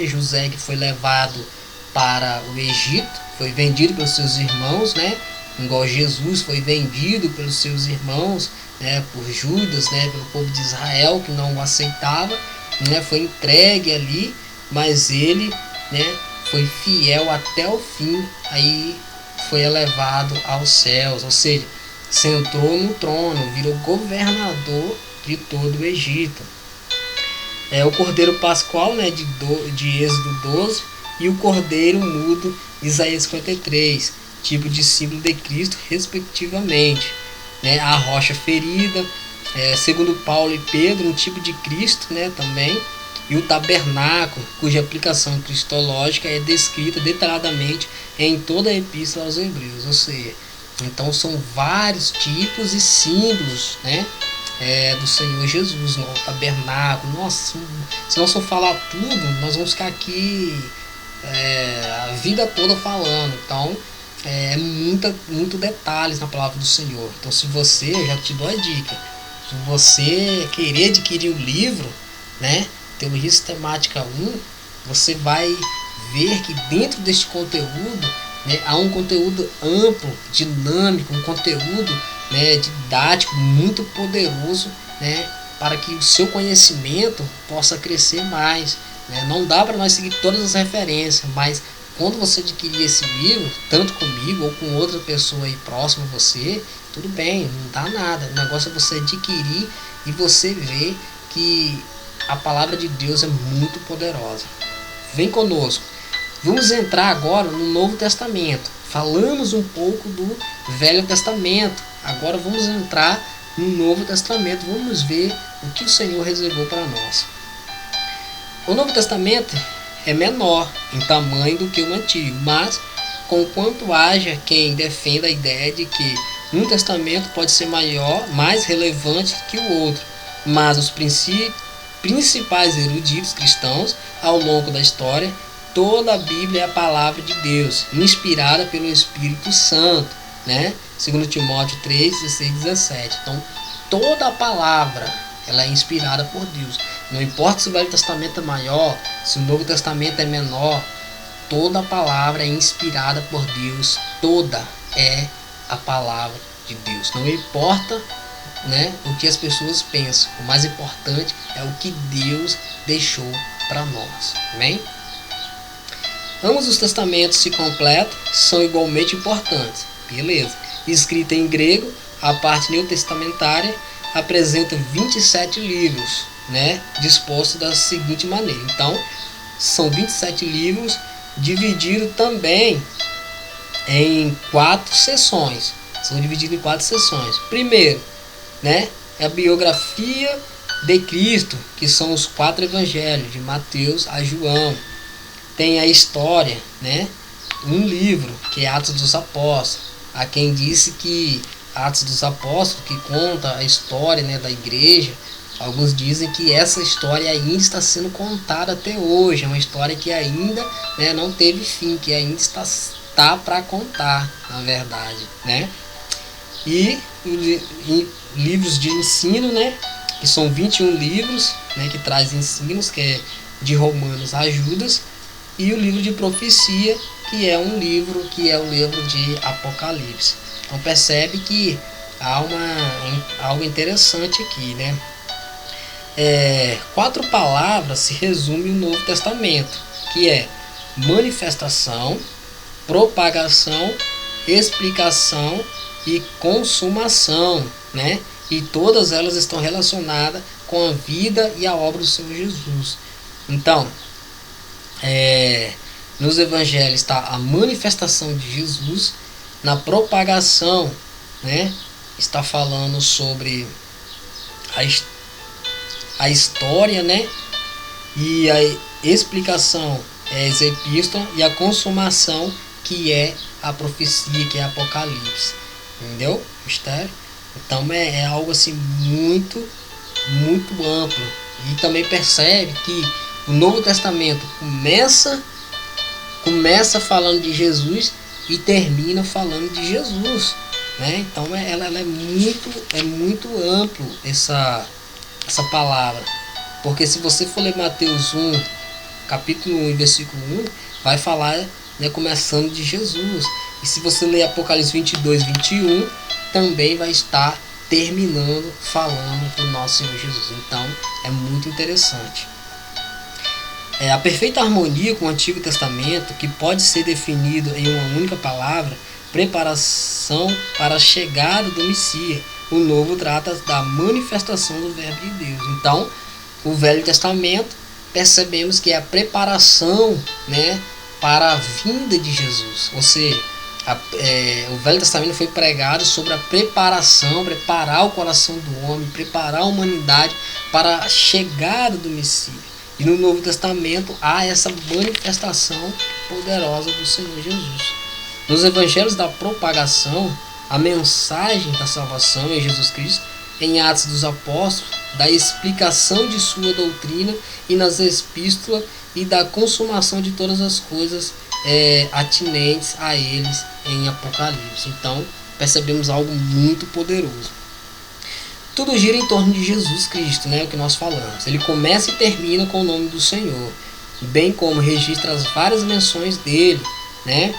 José, que foi levado para o Egito, foi vendido pelos seus irmãos, igual Jesus foi vendido pelos seus irmãos, por Judas, pelo povo de Israel, que não o aceitava, foi entregue ali, mas ele, foi fiel até o fim, aí foi elevado aos céus, ou seja, sentou no trono, virou governador de todo o Egito. O cordeiro pascual, de Êxodo 12, e o cordeiro mudo, Isaías 53, tipo de símbolo de Cristo, respectivamente. A rocha ferida, segundo Paulo e Pedro, um tipo de Cristo, também, e o tabernáculo, cuja aplicação cristológica é descrita detalhadamente em toda a epístola aos Hebreus, ou seja, então são vários tipos e símbolos, do Senhor Jesus, no tabernáculo. Nossa, se nós for falar tudo, nós vamos ficar aqui a vida toda falando. Então, muito detalhes na palavra do Senhor. Então, se você, eu já te dou a dica, se você querer adquirir o livro, Teologia Sistemática 1, você vai ver que dentro deste conteúdo, há um conteúdo amplo, dinâmico, um conteúdo didático muito poderoso, para que o seu conhecimento possa crescer mais. Não dá para nós seguir todas as referências, mas quando você adquirir esse livro, tanto comigo ou com outra pessoa aí próxima a você, tudo bem, não dá nada. O negócio é você adquirir e você ver que a palavra de Deus é muito poderosa. Vem conosco. Vamos entrar agora no Novo Testamento. Falamos um pouco do Velho Testamento. Agora vamos entrar no Novo Testamento. Vamos ver o que o Senhor reservou para nós. O Novo Testamento é menor em tamanho do que o Antigo, mas conquanto haja quem defenda a ideia de que um testamento pode ser maior, mais relevante que o outro, mas os principais eruditos cristãos ao longo da história, toda a Bíblia é a palavra de Deus, inspirada pelo Espírito Santo, 2 Timóteo 3, 16 e 17. Então, toda a palavra ela é inspirada por Deus. Não importa se o Velho Testamento é maior, se o Novo Testamento é menor, toda a palavra é inspirada por Deus. Toda é a palavra de Deus. Não importa o que as pessoas pensam. O mais importante é o que Deus deixou para nós. Amém? Ambos os testamentos se completam, são igualmente importantes. Beleza. Escrita em grego, a parte neotestamentária apresenta 27 livros, dispostos da seguinte maneira. Então, são 27 livros divididos também em 4 seções. São divididos em 4 seções. Primeiro, é a biografia de Cristo, que são os 4 evangelhos, de Mateus a João. Tem a história, um livro, que é Atos dos Apóstolos. Há quem disse que Atos dos Apóstolos, que conta a história da igreja, alguns dizem que essa história ainda está sendo contada até hoje. É uma história que ainda não teve fim, que ainda está para contar, na verdade. E livros de ensino, que são 21 livros, que traz ensinos, que é de Romanos a Judas, e o livro de profecia, que é o livro de Apocalipse. Então percebe que há algo interessante aqui, né? 4 palavras se resume o Novo Testamento, que é manifestação, propagação, explicação e consumação, né? E todas elas estão relacionadas com a vida e a obra do Senhor Jesus. Então, nos evangelhos está a manifestação de Jesus, na propagação, né, está falando sobre a história, né, e a explicação é as epístolas, e a consumação que é a profecia, que é Apocalipse, entendeu? Mistério. Então é algo assim muito amplo, e também percebe que o Novo Testamento começa falando de Jesus e termina falando de Jesus, né? Então ela é muito amplo essa palavra, porque se você for ler Mateus 1, capítulo 1 e versículo 1, vai falar, né, começando de Jesus, e se você ler Apocalipse 22, 21, também vai estar terminando falando do nosso Senhor Jesus. Então é muito interessante. A perfeita harmonia com o Antigo Testamento, que pode ser definido em uma única palavra, preparação para a chegada do Messias. O Novo trata da manifestação do Verbo de Deus. Então, o Velho Testamento, percebemos que é a preparação, né, para a vinda de Jesus. Ou seja, o Velho Testamento foi pregado sobre a preparação, preparar o coração do homem, preparar a humanidade para a chegada do Messias. E no Novo Testamento há essa manifestação poderosa do Senhor Jesus. Nos evangelhos da propagação, a mensagem da salvação em Jesus Cristo, em Atos dos Apóstolos, da explicação de sua doutrina, e nas epístolas, e da consumação de todas as coisas atinentes a eles em Apocalipse. Então percebemos algo muito poderoso. Tudo gira em torno de Jesus Cristo, né, o que nós falamos. Ele começa e termina com o nome do Senhor, bem como registra as várias menções dele, né?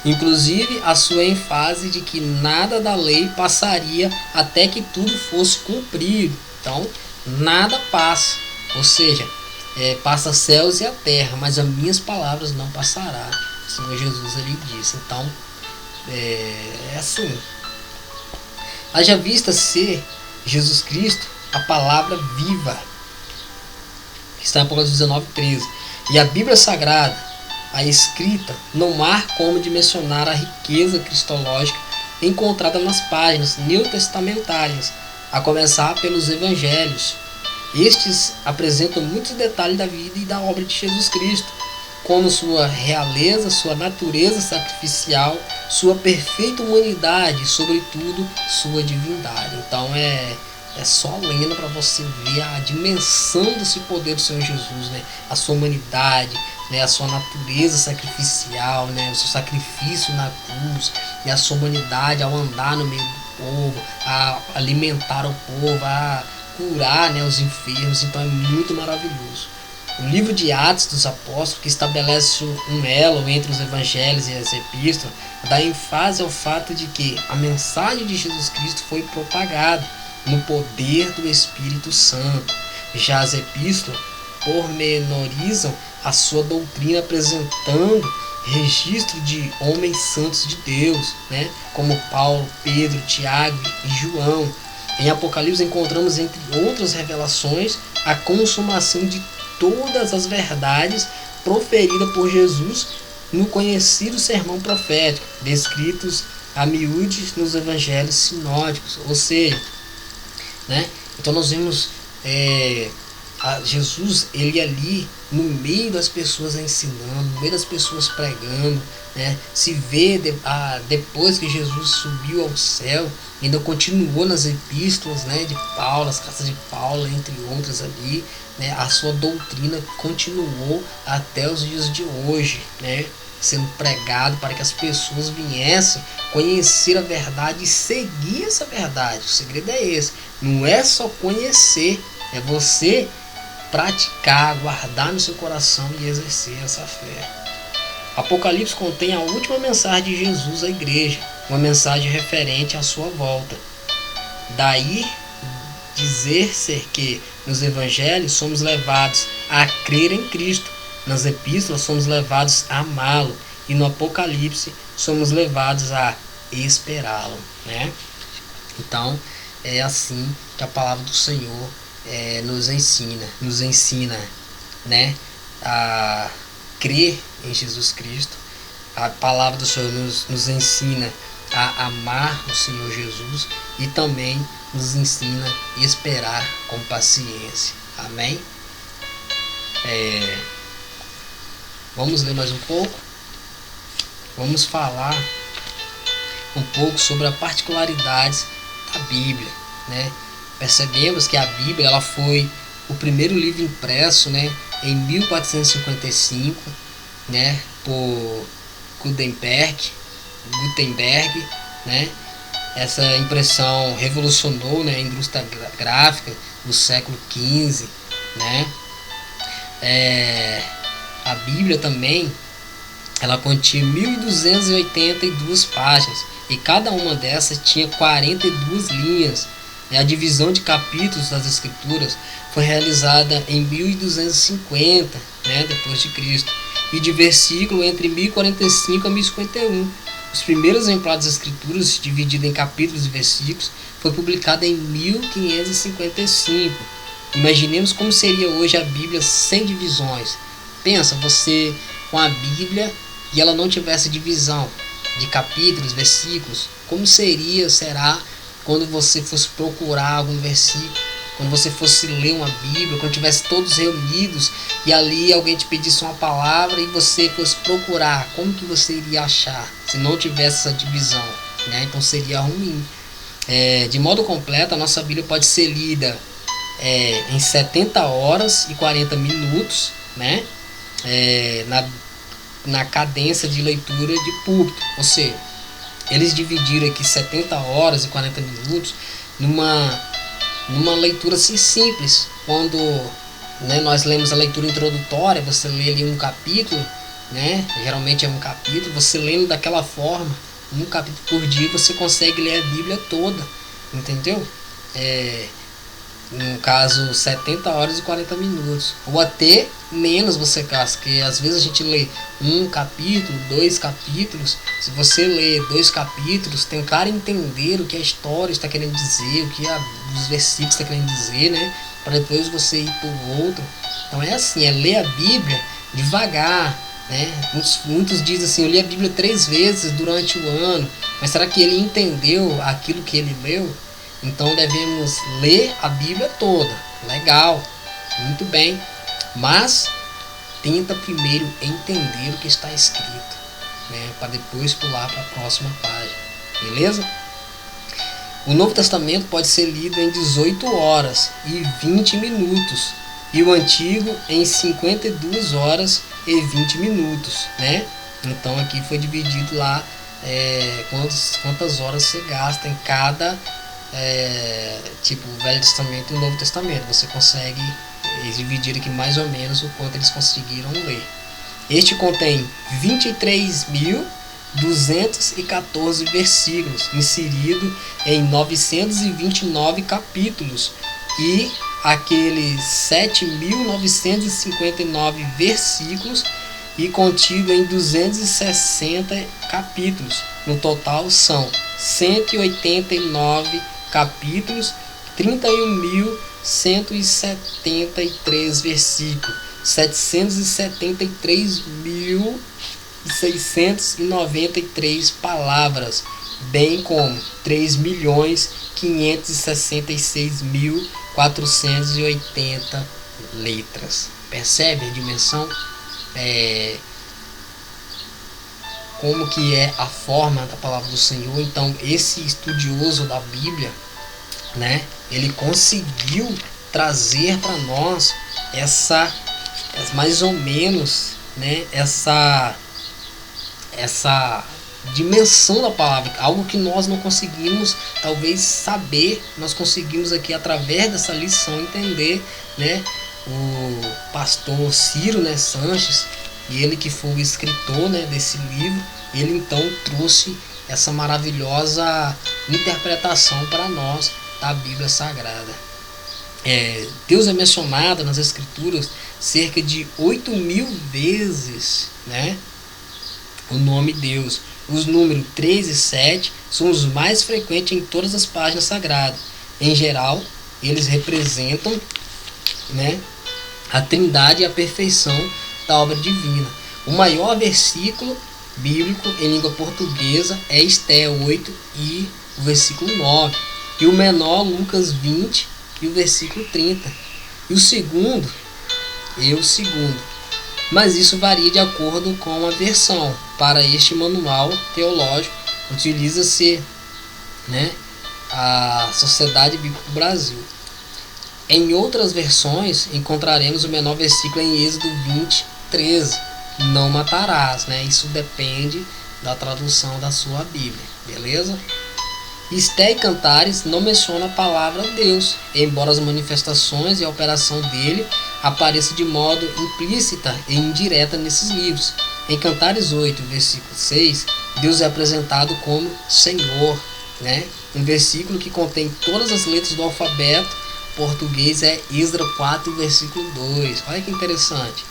Inclusive a sua ênfase de que nada da lei passaria até que tudo fosse cumprido. Então, nada passa, ou seja, passa céus e a terra, mas as minhas palavras não passará. O Senhor Jesus ele disse. Então, é assim. Haja vista ser Jesus Cristo a palavra viva, que está em Apocalipse 19:13. E a Bíblia Sagrada, a escrita, não há como dimensionar a riqueza cristológica encontrada nas páginas neotestamentárias, a começar pelos evangelhos. Estes apresentam muitos detalhes da vida e da obra de Jesus Cristo, como sua realeza, sua natureza sacrificial, sua perfeita humanidade e, sobretudo, sua divindade. Então é só lendo para você ver a dimensão desse poder do Senhor Jesus, né? A sua humanidade, né? A sua natureza sacrificial, né? O seu sacrifício na cruz, e a sua humanidade ao andar no meio do povo, a alimentar o povo, a curar, né, os enfermos. Então é muito maravilhoso. O livro de Atos dos Apóstolos, que estabelece um elo entre os evangelhos e as epístolas, dá ênfase ao fato de que a mensagem de Jesus Cristo foi propagada no poder do Espírito Santo. Já as epístolas pormenorizam a sua doutrina, apresentando registro de homens santos de Deus, né, como Paulo, Pedro, Tiago e João. Em Apocalipse encontramos, entre outras revelações, a consumação de todas as verdades proferidas por Jesus no conhecido sermão profético, descritos a miúde nos evangelhos sinóticos. Ou seja, né, então nós vemos Jesus, ele ali no meio das pessoas ensinando, no meio das pessoas pregando, né? Se vê depois que Jesus subiu ao céu, ainda continuou nas epístolas, né, de Paulo, as cartas de Paulo, entre outras ali, né? A sua doutrina continuou até os dias de hoje, né, sendo pregado para que as pessoas viessem conhecer a verdade e seguir essa verdade. O segredo é esse, não é só conhecer, é você praticar, guardar no seu coração e exercer essa fé. Apocalipse contém a última mensagem de Jesus à igreja, uma mensagem referente à sua volta. Daí dizer-se que nos evangelhos somos levados a crer em Cristo, nas epístolas somos levados a amá-lo e no Apocalipse somos levados a esperá-lo, né? Então é assim que a palavra do Senhor nos ensina, né, a crer em Jesus Cristo. A palavra do Senhor nos ensina a amar o Senhor Jesus e também nos ensina a esperar com paciência. Amém? Vamos ler mais um pouco. Vamos falar um pouco sobre as particularidades da Bíblia, né? Percebemos que a Bíblia ela foi o primeiro livro impresso, né, em 1455, né, por Gutenberg, né? Essa impressão revolucionou, né, a indústria gráfica do século XV, né? A Bíblia também ela continha 1282 páginas e cada uma dessas tinha 42 linhas. A divisão de capítulos das Escrituras foi realizada em 1250, né, depois de Cristo, e de versículo entre 1045 a 1051. Os primeiros exemplares das Escrituras, divididos em capítulos e versículos, foi publicado em 1555. Imaginemos como seria hoje a Bíblia sem divisões. Pensa, você com a Bíblia e ela não tivesse divisão de capítulos, versículos, como será quando você fosse procurar algum versículo, quando você fosse ler uma Bíblia, quando tivesse todos reunidos e ali alguém te pedisse uma palavra e você fosse procurar, como que você iria achar se não tivesse essa divisão, né? Então seria ruim. De modo completo, a nossa Bíblia pode ser lida em 70 horas e 40 minutos, né? Na cadência de leitura de púlpito, ou seja, eles dividiram aqui 70 horas e 40 minutos numa leitura assim simples. Quando, né, nós lemos a leitura introdutória, você lê ali um capítulo, né, geralmente é um capítulo, você lendo daquela forma, um capítulo por dia, você consegue ler a Bíblia toda, entendeu? No caso 70 horas e 40 minutos, ou até menos você gasta, porque às vezes a gente lê um capítulo, 2 capítulos. Se você lê 2 capítulos, tentar entender o que a história está querendo dizer, o que os versículos está querendo dizer, né, para depois você ir para o outro. Então é assim, ler a Bíblia devagar, né? Muitos dizem assim, eu li a Bíblia 3 vezes durante o ano, mas será que ele entendeu aquilo que ele leu? Então devemos ler a Bíblia toda. Legal, muito bem. Mas tenta primeiro entender o que está escrito, né, para depois pular para a próxima página. Beleza? O Novo Testamento pode ser lido em 18 horas e 20 minutos. E o Antigo em 52 horas e 20 minutos. Né? Então aqui foi dividido lá quantas horas você gasta em cada tipo Velho Testamento e Novo Testamento. Você consegue dividir aqui mais ou menos o quanto eles conseguiram ler. Este contém 23.214 versículos, inserido em 929 capítulos, e aqueles 7.959 versículos e contido em 260 capítulos. No total são 189 capítulos, 31.173 versículos, 773.693 palavras, bem como 3.566.480 letras. Percebe a dimensão? Como que é a forma da palavra do Senhor. Então esse estudioso da Bíblia, né, ele conseguiu trazer para nós mais ou menos, né, essa dimensão da palavra, algo que nós não conseguimos talvez saber, nós conseguimos aqui através dessa lição entender, né? O pastor Ciro, né, Sanches, e ele que foi o escritor, né, desse livro, ele então trouxe essa maravilhosa interpretação para nós da Bíblia Sagrada. Deus é mencionado nas Escrituras cerca de 8.000 vezes, né? O nome Deus. Os números 3 e 7 são os mais frequentes em todas as páginas sagradas. Em geral, eles representam, né, a trindade e a perfeição da obra divina. O maior versículo bíblico em língua portuguesa é Estéia 8 e o versículo 9. E o menor, Lucas 20 e o versículo 30. E o segundo, mas isso varia de acordo com a versão. Para este manual teológico, utiliza-se, né, a Sociedade Bíblica do Brasil. Em outras versões, encontraremos o menor versículo em Êxodo 20, 13. Não matarás, né? Isso depende da tradução da sua Bíblia, beleza? Esté e Cantares não menciona a palavra Deus, embora as manifestações e a operação dele apareçam de modo implícita e indireta nesses livros. Em Cantares 8, versículo 6, Deus é apresentado como Senhor, né? Um versículo que contém todas as letras do alfabeto português é Esdras 4, versículo 2. Olha que interessante.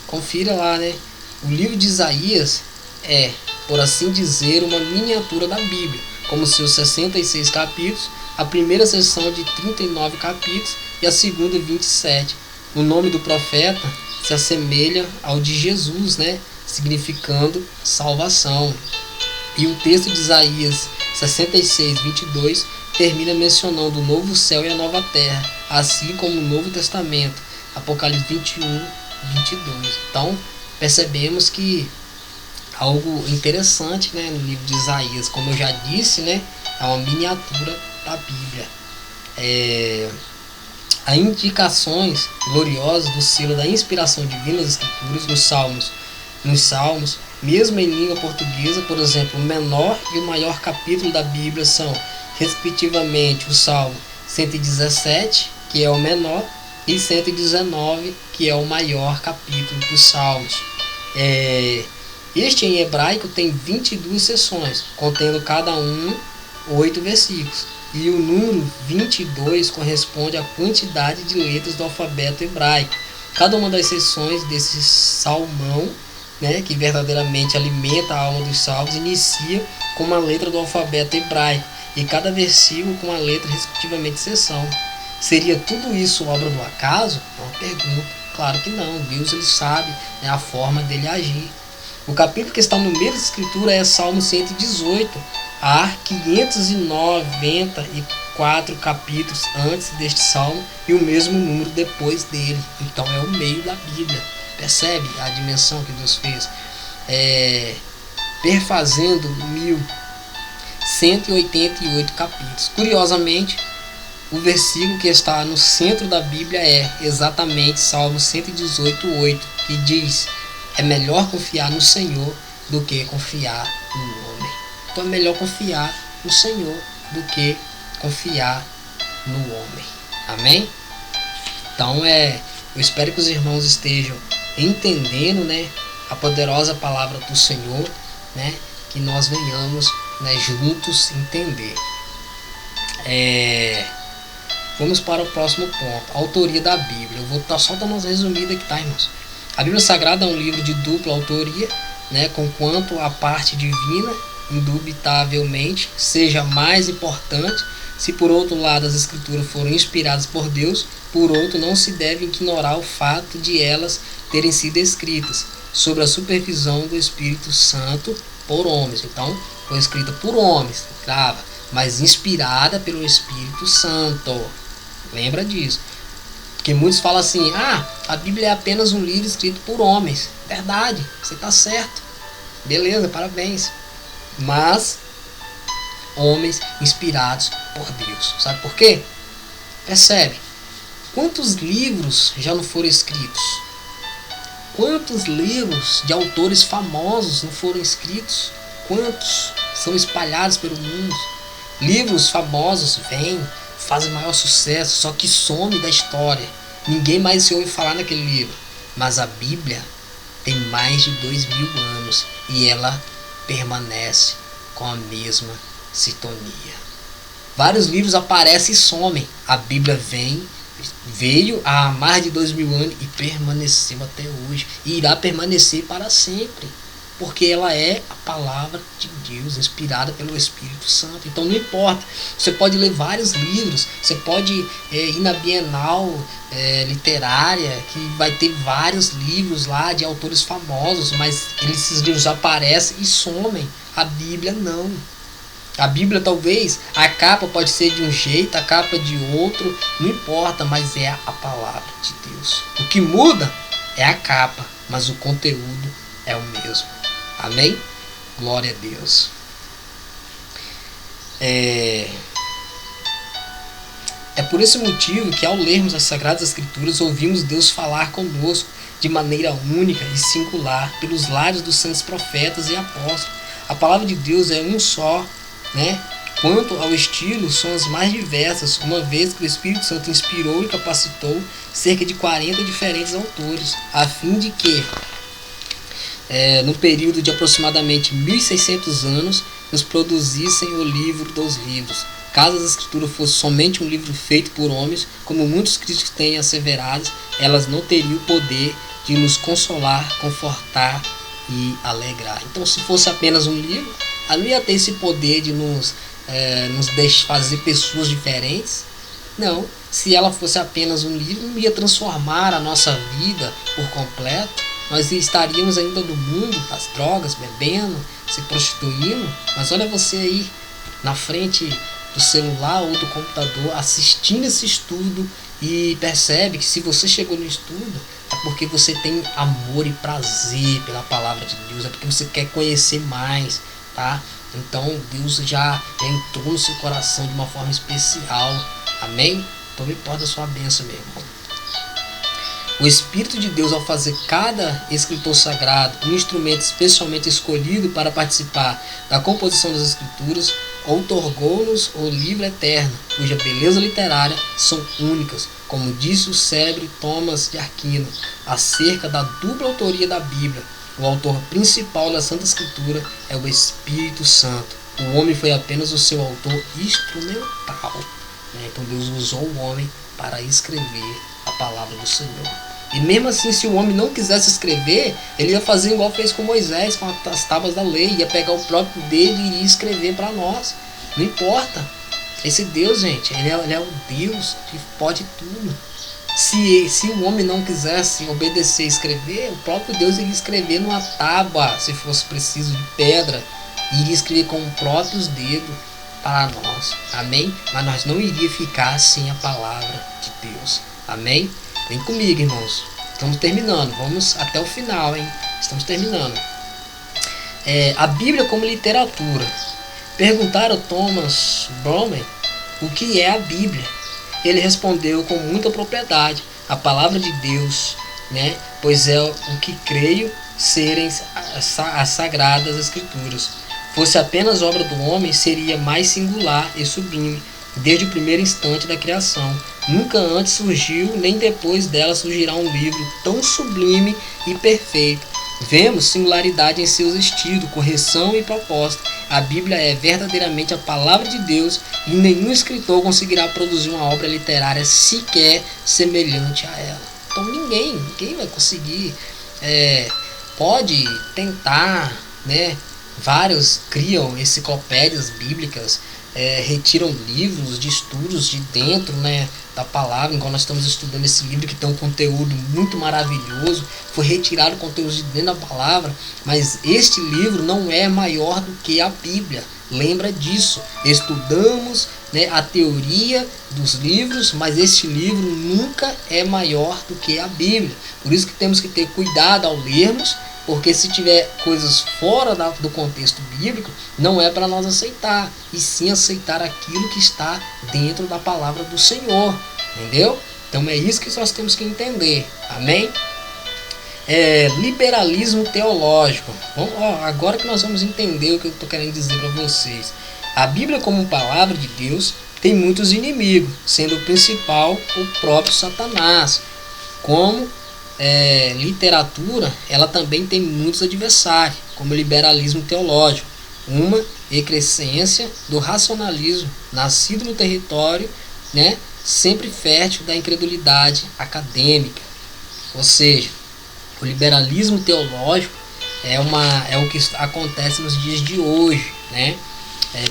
Confira lá, né? O livro de Isaías é, por assim dizer, uma miniatura da Bíblia, como seus 66 capítulos, a primeira seção de 39 capítulos e a segunda 27. O nome do profeta se assemelha ao de Jesus, né? Significando salvação. E o texto de Isaías 66, 22 termina mencionando o novo céu e a nova terra, assim como o Novo Testamento, Apocalipse 21, 22. Então, percebemos que algo interessante, né, no livro de Isaías, como eu já disse, né, é uma miniatura da Bíblia. Há indicações gloriosas do selo da inspiração divina das Escrituras nos Salmos, mesmo em língua portuguesa. Por exemplo, o menor e o maior capítulo da Bíblia são, respectivamente, o Salmo 117, que é o menor, e 119, que é o maior capítulo dos Salmos. Este em hebraico tem 22 seções, contendo cada um 8 versículos. E o número 22 corresponde à quantidade de letras do alfabeto hebraico. Cada uma das seções desse salmão, né, que verdadeiramente alimenta a alma dos salmos, inicia com uma letra do alfabeto hebraico, e cada versículo com uma letra respectivamente seção. Seria tudo isso obra do acaso? É uma pergunta. Claro que não. Deus, ele sabe, né, a forma dele agir. O capítulo que está no meio da escritura é Salmo 118. Há 594 capítulos antes deste salmo e o mesmo número depois dele. Então é o meio da Bíblia. Percebe a dimensão que Deus fez? Perfazendo 1.188 capítulos. Curiosamente, o versículo que está no centro da Bíblia é exatamente Salmo 118:8, que diz: é melhor confiar no Senhor do que confiar no homem. Então é melhor confiar no Senhor do que confiar no homem. Amém? Então eu espero que os irmãos estejam entendendo, né, a poderosa palavra do Senhor, né, que nós venhamos, né, juntos entender. Vamos para o próximo ponto, a autoria da Bíblia. Eu vou estar só dando uma resumida aqui, tá, irmãos? A Bíblia Sagrada é um livro de dupla autoria, né, conquanto a parte divina, indubitavelmente, seja mais importante. Se por outro lado as escrituras foram inspiradas por Deus, por outro não se deve ignorar o fato de elas terem sido escritas sob a supervisão do Espírito Santo por homens. Então, foi escrita por homens, grava, mas inspirada pelo Espírito Santo. Lembra disso? Porque muitos falam assim: a Bíblia é apenas um livro escrito por homens. Verdade, você está certo. Beleza, parabéns. Mas homens inspirados por Deus. Sabe por quê? Percebe? Quantos livros já não foram escritos? Quantos livros de autores famosos não foram escritos? Quantos são espalhados pelo mundo? Livros famosos vêm, fazem maior sucesso, só que some da história. Ninguém mais se ouve falar naquele livro. Mas a Bíblia tem mais de 2.000 anos e ela permanece com a mesma sintonia. Vários livros aparecem e somem. A Bíblia veio há mais de 2000 anos e permaneceu até hoje. E irá permanecer para sempre. Porque ela é a palavra de Deus, inspirada pelo Espírito Santo. Então não importa. Você pode ler vários livros. Você pode ir na Bienal literária, que vai ter vários livros lá de autores famosos. Mas esses livros aparecem e somem. A Bíblia não. A Bíblia talvez, a capa pode ser de um jeito, a capa de outro, não importa, mas é a palavra de Deus. O que muda é a capa, mas o conteúdo é o mesmo. Amém? Glória a Deus. É por esse motivo que ao lermos as Sagradas Escrituras ouvimos Deus falar conosco de maneira única e singular pelos lábios dos santos profetas e apóstolos. A palavra de Deus é um só, né? Quanto ao estilo, são as mais diversas, uma vez que o Espírito Santo inspirou e capacitou cerca de 40 diferentes autores, a fim de que, no período de aproximadamente 1600 anos, nos produzissem o livro dos livros. Caso as Escrituras fosse somente um livro feito por homens, como muitos críticos têm asseverado, elas não teriam o poder de nos consolar, confortar e alegrar. Então, se fosse apenas um livro, ela não ia ter esse poder de nos fazer pessoas diferentes. Não, se ela fosse apenas um livro, não ia transformar a nossa vida por completo. Nós estaríamos ainda no mundo das drogas, bebendo, se prostituindo. Mas olha você aí, na frente do celular ou do computador, assistindo esse estudo, e percebe que se você chegou no estudo, é porque você tem amor e prazer pela palavra de Deus, é porque você quer conhecer mais, tá? Então Deus já entrou no seu coração de uma forma especial. Amém? Então me importa a sua bênção, meu irmão. O Espírito de Deus, ao fazer cada escritor sagrado um instrumento especialmente escolhido para participar da composição das Escrituras, outorgou-nos o livro eterno, cuja beleza literária são únicas, como disse o célebre Thomas de Aquino acerca da dupla autoria da Bíblia. O autor principal da Santa Escritura é o Espírito Santo. O homem foi apenas o seu autor instrumental. Então Deus usou o homem para escrever a palavra do Senhor. E mesmo assim, se o homem não quisesse escrever, ele ia fazer igual fez com Moisés, com as tábuas da lei, ia pegar o próprio dedo e iria escrever para nós. Não importa. Esse Deus, gente, ele é o Deus que pode tudo. Se o homem não quisesse obedecer e escrever, o próprio Deus iria escrever numa tábua, se fosse preciso, de pedra, e iria escrever com os próprios dedos para nós. Amém? Mas nós não iríamos ficar sem a palavra de Deus. Amém? Vem comigo, irmãos. Estamos terminando. Vamos até o final, hein? Estamos terminando. A Bíblia como literatura. Perguntaram a Thomas Browne o que é a Bíblia. Ele respondeu com muita propriedade: a palavra de Deus, né? Pois é o que creio serem as sagradas escrituras. Fosse apenas obra do homem, seria mais singular e sublime, desde o primeiro instante da criação. Nunca antes surgiu, nem depois dela surgirá um livro tão sublime e perfeito. Vemos singularidade em seus estilos, correção e propósito. A Bíblia é verdadeiramente a palavra de Deus e nenhum escritor conseguirá produzir uma obra literária sequer semelhante a ela. Então ninguém vai conseguir. Pode tentar, né? Vários criam enciclopédias bíblicas, retiram livros de estudos de dentro, né, da palavra. Igual nós estamos estudando esse livro que tem um conteúdo muito maravilhoso, foi retirado o conteúdo de dentro da palavra, mas este livro não é maior do que a Bíblia. Lembra disso. Estudamos, né, a teoria dos livros, mas este livro nunca é maior do que a Bíblia. Por isso que temos que ter cuidado ao lermos, porque se tiver coisas fora do contexto bíblico, não é para nós aceitar, e sim aceitar aquilo que está dentro da palavra do Senhor, entendeu? Então é isso que nós temos que entender, amém? Liberalismo teológico. Agora que nós vamos entender o que eu estou querendo dizer para vocês. A Bíblia como palavra de Deus tem muitos inimigos, sendo o principal o próprio Satanás. Como literatura, ela também tem muitos adversários, como o liberalismo teológico. uma excrescência do racionalismo, nascido no território, né, sempre fértil da incredulidade acadêmica. Ou seja, o liberalismo teológico é o que acontece nos dias de hoje, né?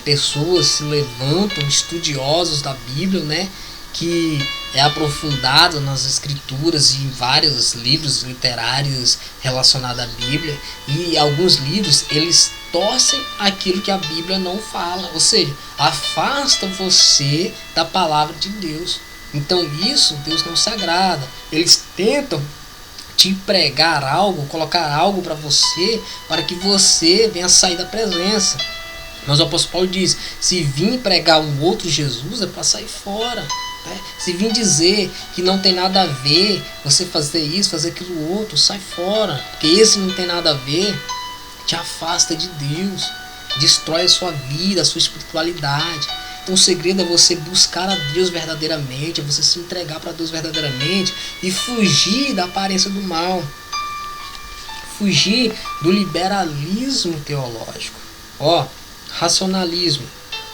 Pessoas se levantam, estudiosos da Bíblia, né, que é aprofundado nas escrituras e em vários livros literários relacionados à Bíblia, e alguns livros eles torcem aquilo que a Bíblia não fala, ou seja, afasta você da palavra de Deus. Então isso Deus não se agrada. Eles tentam te pregar algo, colocar algo para você, para que você venha sair da presença. Mas o apóstolo Paulo diz: se vir pregar um outro Jesus, é para sair fora. Né? Se vir dizer que não tem nada a ver você fazer isso, fazer aquilo outro, sai fora. Porque esse não tem nada a ver, te afasta de Deus, destrói a sua vida, a sua espiritualidade. Então o segredo é você buscar a Deus verdadeiramente, é você se entregar para Deus verdadeiramente e fugir da aparência do mal. Fugir do liberalismo teológico. Racionalismo.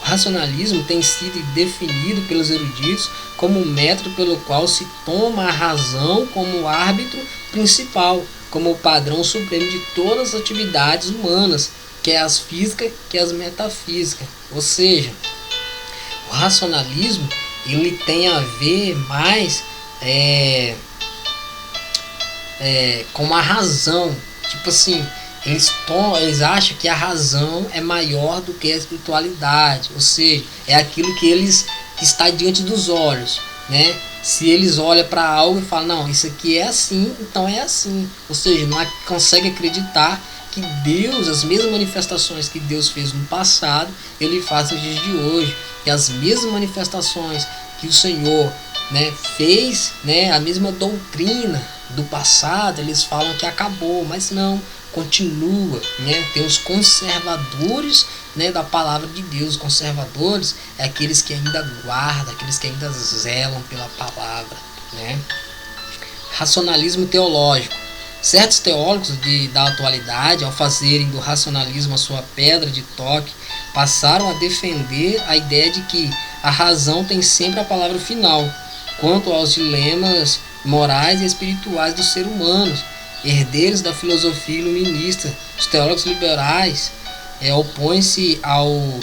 O racionalismo tem sido definido pelos eruditos como um método pelo qual se toma a razão como árbitro principal, como o padrão supremo de todas as atividades humanas, quer as físicas, quer as metafísicas. Ou seja, o racionalismo ele tem a ver mais com a razão. Tipo assim, eles acham que a razão é maior do que a espiritualidade, ou seja, é aquilo que está diante dos olhos, né? Se eles olham para algo e falam, não, isso aqui é assim, então é assim, ou seja, não consegue acreditar que Deus, as mesmas manifestações que Deus fez no passado, Ele faz nos dias de hoje, e as mesmas manifestações que o Senhor, né, fez, né, a mesma doutrina do passado, eles falam que acabou, mas não, continua, né? Tem os conservadores, né, da palavra de Deus. Os conservadores é aqueles que ainda guardam, aqueles que ainda zelam pela palavra, né? Racionalismo teológico. Certos teólogos da atualidade, ao fazerem do racionalismo a sua pedra de toque, passaram a defender a ideia de que a razão tem sempre a palavra final quanto aos dilemas morais e espirituais dos seres humanos, herdeiros da filosofia iluminista. Os teólogos liberais opõem-se ao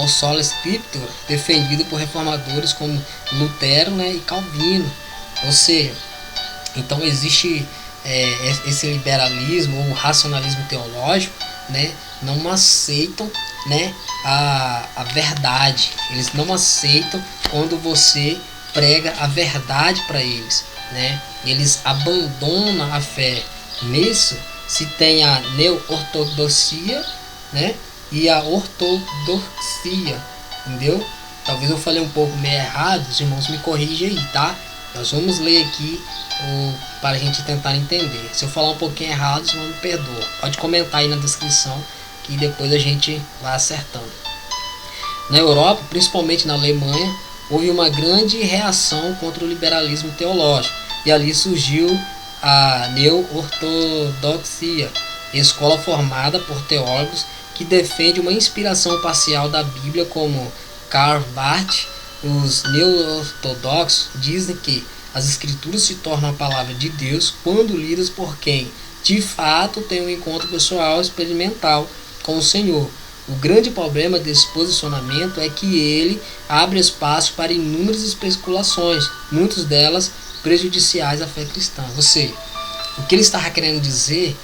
sola scriptura, defendido por reformadores como Lutero, né, e Calvino. Ou seja, então existe esse liberalismo ou racionalismo teológico, né, não aceitam, né, a verdade. Eles não aceitam quando você prega a verdade para eles, né? Eles abandonam a fé. Nisso se tem a neo-ortodoxia, né, e a ortodoxia, entendeu? Talvez eu falei um pouco meio errado, os irmãos me corrigem aí, tá? Nós vamos ler aqui para a gente tentar entender. Se eu falar um pouquinho errado, os irmãos me perdoam. Pode comentar aí na descrição que depois a gente vai acertando. Na Europa, principalmente na Alemanha, houve uma grande reação contra o liberalismo teológico, e ali surgiu a neo-ortodoxia, escola formada por teólogos que defende uma inspiração parcial da Bíblia, como Karl Barth. Os neo-ortodoxos dizem que as escrituras se tornam a palavra de Deus quando lidas por quem de fato tem um encontro pessoal experimental com o Senhor. O grande problema desse posicionamento é que ele abre espaço para inúmeras especulações, muitas delas prejudiciais à fé cristã. Ou seja, o que ele estava querendo dizer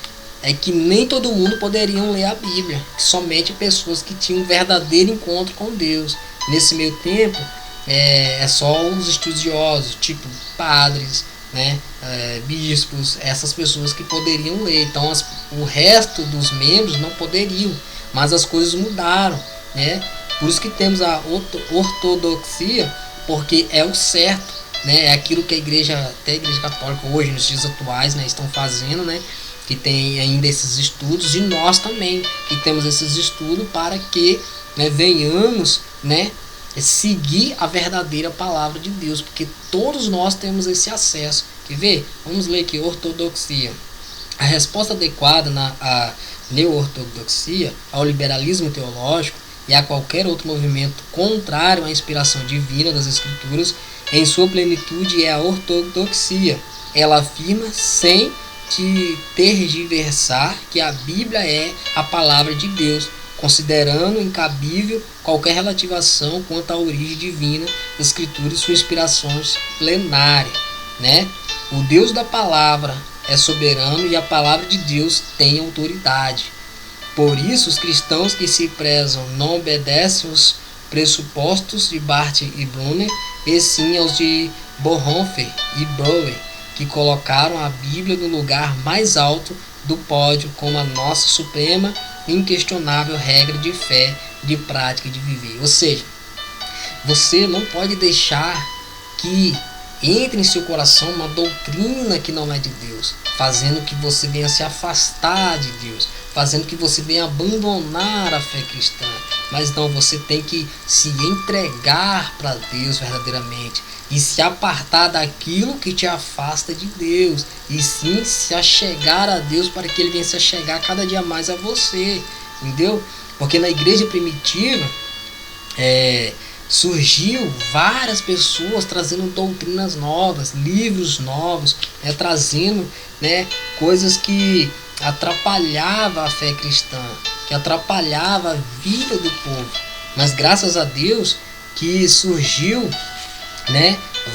é que nem todo mundo poderia ler a Bíblia, que somente pessoas que tinham um verdadeiro encontro com Deus. Nesse meio tempo, é só os estudiosos, tipo padres, né, bispos, essas pessoas que poderiam ler. Então o resto dos membros não poderiam, mas as coisas mudaram, né? Por isso que temos a ortodoxia, porque é o certo, né? É aquilo que até a igreja católica hoje, nos dias atuais, né, estão fazendo, né? Que tem ainda esses estudos, e nós também que temos esses estudos para que, né, venhamos, né, seguir a verdadeira palavra de Deus, porque todos nós temos esse acesso. Quer ver? Vamos ler aqui, ortodoxia. A resposta adequada neo-ortodoxia, ao liberalismo teológico e a qualquer outro movimento contrário à inspiração divina das Escrituras, em sua plenitude é a ortodoxia. Ela afirma, sem tergiversar, que a Bíblia é a palavra de Deus, considerando incabível qualquer relativação quanto à origem divina das Escrituras e suas inspirações plenárias, né? O Deus da palavra é soberano e a palavra de Deus tem autoridade. Por isso, os cristãos que se prezam não obedecem os pressupostos de Barth e Brunner, e sim aos de Bonhoeffer e Brouwer, que colocaram a Bíblia no lugar mais alto do pódio como a nossa suprema e inquestionável regra de fé, de prática e de viver. Ou seja, você não pode deixar que entre em seu coração uma doutrina que não é de Deus, fazendo que você venha se afastar de Deus, fazendo que você venha abandonar a fé cristã. Mas não, você tem que se entregar para Deus verdadeiramente e se apartar daquilo que te afasta de Deus, e sim se achegar a Deus para que Ele venha se achegar cada dia mais a você, entendeu? Porque na igreja primitiva surgiu várias pessoas trazendo doutrinas novas, livros novos, trazendo, coisas que atrapalhava a fé cristã, que atrapalhava a vida do povo. Mas graças a Deus que surgiu,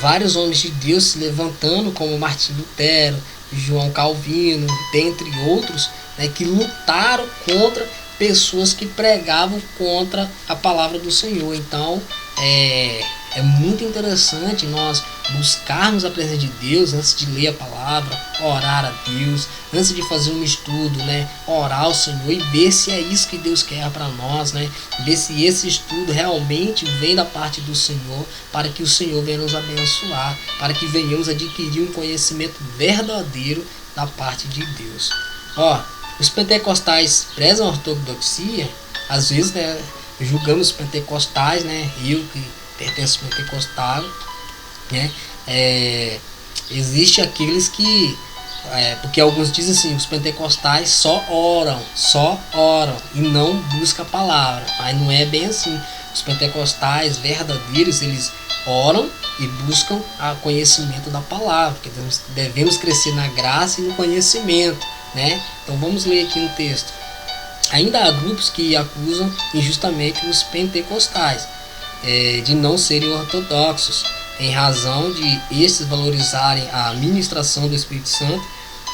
vários homens de Deus se levantando, como Martim Lutero, João Calvino, dentre outros, que lutaram contra pessoas que pregavam contra a palavra do Senhor. Então é muito interessante nós buscarmos a presença de Deus antes de ler a palavra, orar a Deus, antes de fazer um estudo, orar ao Senhor e ver se é isso que Deus quer para nós, ver se esse estudo realmente vem da parte do Senhor, para que o Senhor venha nos abençoar, para que venhamos adquirir um conhecimento verdadeiro da parte de Deus. Os pentecostais prezam a ortodoxia, às vezes, julgamos os pentecostais, eu que pertenço ao pentecostal, existe aqueles que, porque alguns dizem assim, os pentecostais só oram e não buscam a palavra, mas não é bem assim. Os pentecostais verdadeiros, eles oram e buscam o conhecimento da palavra, porque devemos crescer na graça e no conhecimento, Então vamos ler aqui um texto. Ainda há grupos que acusam injustamente os pentecostais de não serem ortodoxos, em razão de estes valorizarem a ministração do Espírito Santo.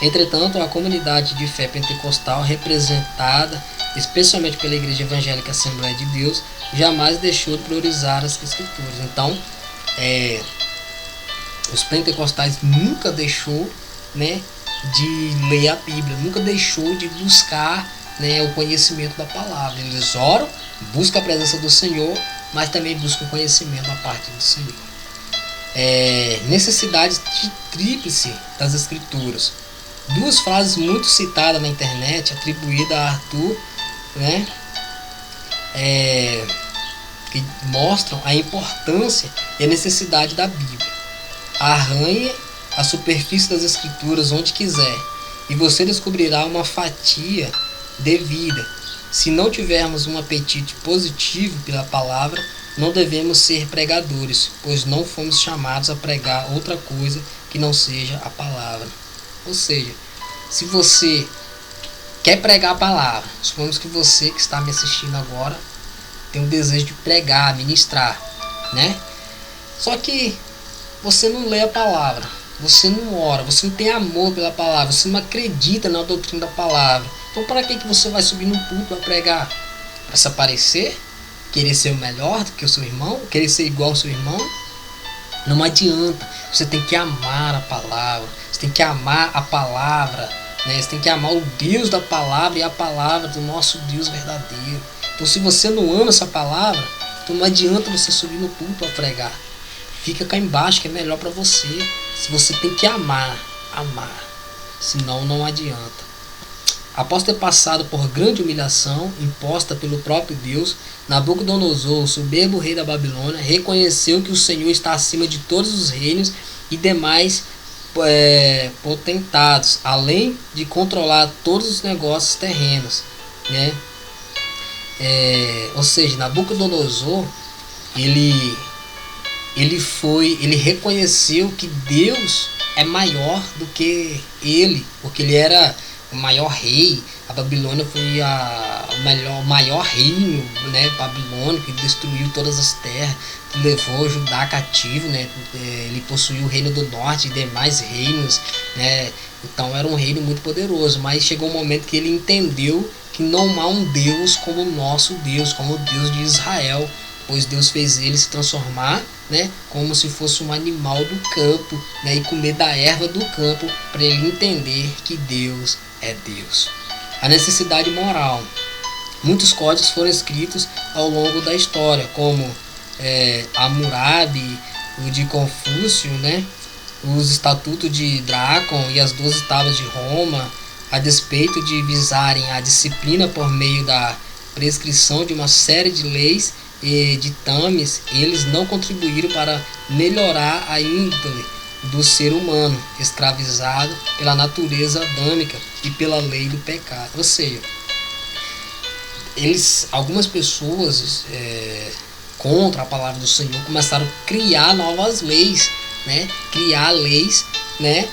Entretanto, a comunidade de fé pentecostal, representada especialmente pela Igreja Evangélica Assembleia de Deus, jamais deixou de priorizar as Escrituras. Então, os pentecostais nunca deixou, de ler a Bíblia, nunca deixou de buscar, o conhecimento da palavra. Eles oram, buscam a presença do Senhor, mas também buscam conhecimento da parte do Senhor. Necessidades de tríplice das Escrituras. Duas frases muito citadas na internet, atribuídas a Arthur, que mostram a importância e a necessidade da Bíblia. Arranhe a superfície das Escrituras onde quiser, e você descobrirá uma fatia devida. Se não tivermos um apetite positivo pela palavra, não devemos ser pregadores, pois não fomos chamados a pregar outra coisa que não seja a palavra. Ou seja, se você quer pregar a palavra, supomos que você que está me assistindo agora tem o desejo de pregar, ministrar, Só que você não lê a palavra, você não ora, você não tem amor pela palavra, você não acredita na doutrina da palavra. Então para que você vai subir num púlpito a pregar? Para se aparecer? Querer ser o melhor do que o seu irmão? Querer ser igual ao seu irmão? Não adianta. Você tem que amar a palavra. Você tem que amar a palavra, Você tem que amar o Deus da palavra e a palavra do nosso Deus verdadeiro. Então se você não ama essa palavra, então não adianta você subir no púlpito a pregar. Fica cá embaixo que é melhor para você. Se você tem que amar. Senão não adianta. Após ter passado por grande humilhação imposta pelo próprio Deus, Nabucodonosor, o soberbo rei da Babilônia, reconheceu que o Senhor está acima de todos os reinos e demais potentados, além de controlar todos os negócios terrenos, né? Ou seja, Nabucodonosor, ele reconheceu que Deus é maior do que ele, porque ele era o maior rei. A Babilônia foi o maior reino, né, babilônico, que destruiu todas as terras, que levou Judá cativo, né? Ele possuiu o reino do norte e demais reinos, né? Então era um reino muito poderoso, mas chegou um momento que ele entendeu que não há um Deus como o nosso Deus, como o Deus de Israel, pois Deus fez ele se transformar, né, como se fosse um animal do campo, né, e comer da erva do campo, para ele entender que Deus é Deus. A necessidade moral. Muitos códigos foram escritos ao longo da história, como Hammurabi, o de Confúcio, né, os estatutos de Drácon e as 12 tábuas de Roma, a despeito de visarem a disciplina por meio da prescrição de uma série de leis e ditames, eles não contribuíram para melhorar a índole do ser humano, escravizado pela natureza adâmica e pela lei do pecado. Ou seja, algumas pessoas contra a palavra do Senhor começaram a criar novas leis, né? Criar leis, né,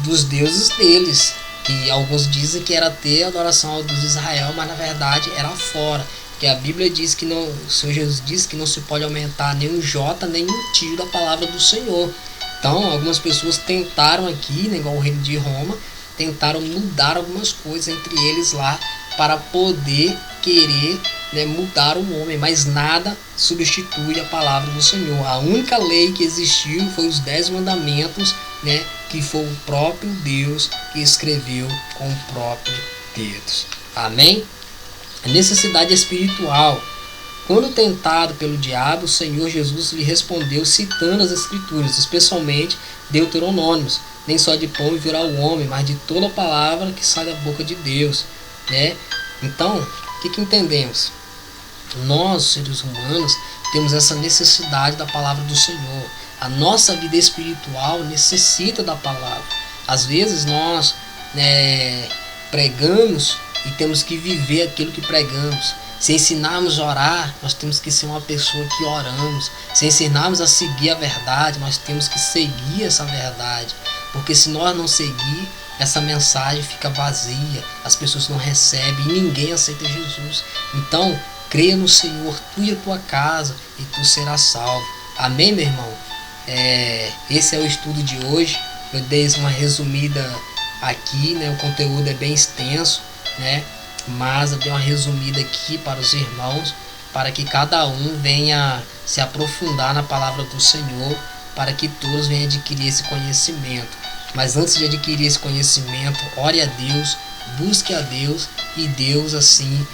dos deuses deles, que alguns dizem que era ter adoração ao Deus de Israel, mas na verdade era fora. Que a Bíblia diz que o Senhor Jesus diz que não se pode aumentar nem um jota nem um tio da palavra do Senhor. Então algumas pessoas tentaram aqui, né, igual o reino de Roma, tentaram mudar algumas coisas entre eles lá para poder querer, né, mudar o homem, mas nada substitui a palavra do Senhor. A única lei que existiu foi os 10 mandamentos, né, que foi o próprio Deus que escreveu com o próprio dedo. Amém? A necessidade espiritual. Quando tentado pelo diabo, o Senhor Jesus lhe respondeu citando as Escrituras, especialmente Deuteronômios. Nem só de pão viverá o homem, mas de toda a palavra que sai da boca de Deus, né? Então, o que entendemos? Nós, seres humanos, temos essa necessidade da palavra do Senhor. A nossa vida espiritual necessita da palavra. Às vezes nós pregamos e temos que viver aquilo que pregamos. Se ensinarmos a orar, nós temos que ser uma pessoa que oramos. Se ensinarmos a seguir a verdade, nós temos que seguir essa verdade. Porque se nós não seguir, essa mensagem fica vazia, as pessoas não recebem e ninguém aceita Jesus. Então, creia no Senhor, tu e a tua casa, e tu serás salvo. Amém, meu irmão? Esse é o estudo de hoje. Eu dei uma resumida aqui, né? O conteúdo é bem extenso, né? Mas eu dei uma resumida aqui para os irmãos, para que cada um venha se aprofundar na palavra do Senhor, para que todos venham adquirir esse conhecimento. Mas antes de adquirir esse conhecimento, ore a Deus, busque a Deus, e Deus assim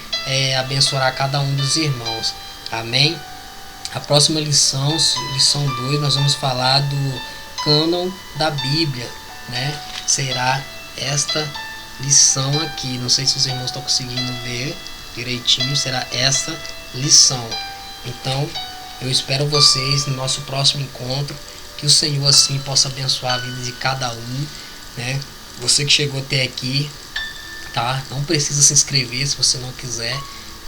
abençoará cada um dos irmãos. Amém? A próxima lição 2, nós vamos falar do cânon da Bíblia, né? Será esta lição aqui. Não sei se os irmãos estão conseguindo ver direitinho. Será essa lição. Então eu espero vocês no nosso próximo encontro. Que o Senhor assim possa abençoar a vida de cada um, né? Você que chegou até aqui, tá? Não precisa se inscrever se você não quiser.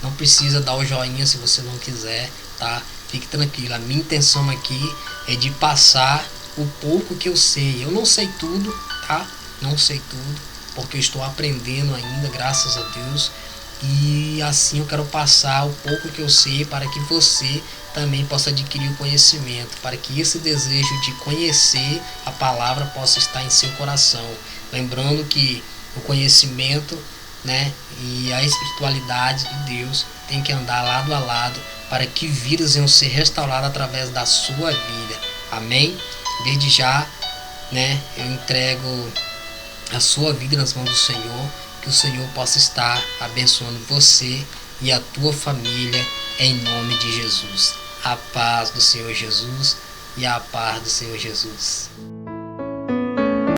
Não precisa dar o joinha se você não quiser, tá? Fique tranquilo. A minha intenção aqui é de passar o pouco que eu sei. Eu não sei tudo, tá? Não sei tudo, porque eu estou aprendendo ainda, graças a Deus. E assim eu quero passar o pouco que eu sei para que você também possa adquirir o conhecimento, para que esse desejo de conhecer a palavra possa estar em seu coração. Lembrando que o conhecimento, né, e a espiritualidade de Deus tem que andar lado a lado para que vidas venham ser restauradas através da sua vida. Amém? Desde já, né, eu entrego a sua vida nas mãos do Senhor, que o Senhor possa estar abençoando você e a tua família em nome de Jesus. A paz do Senhor Jesus e a paz do Senhor Jesus.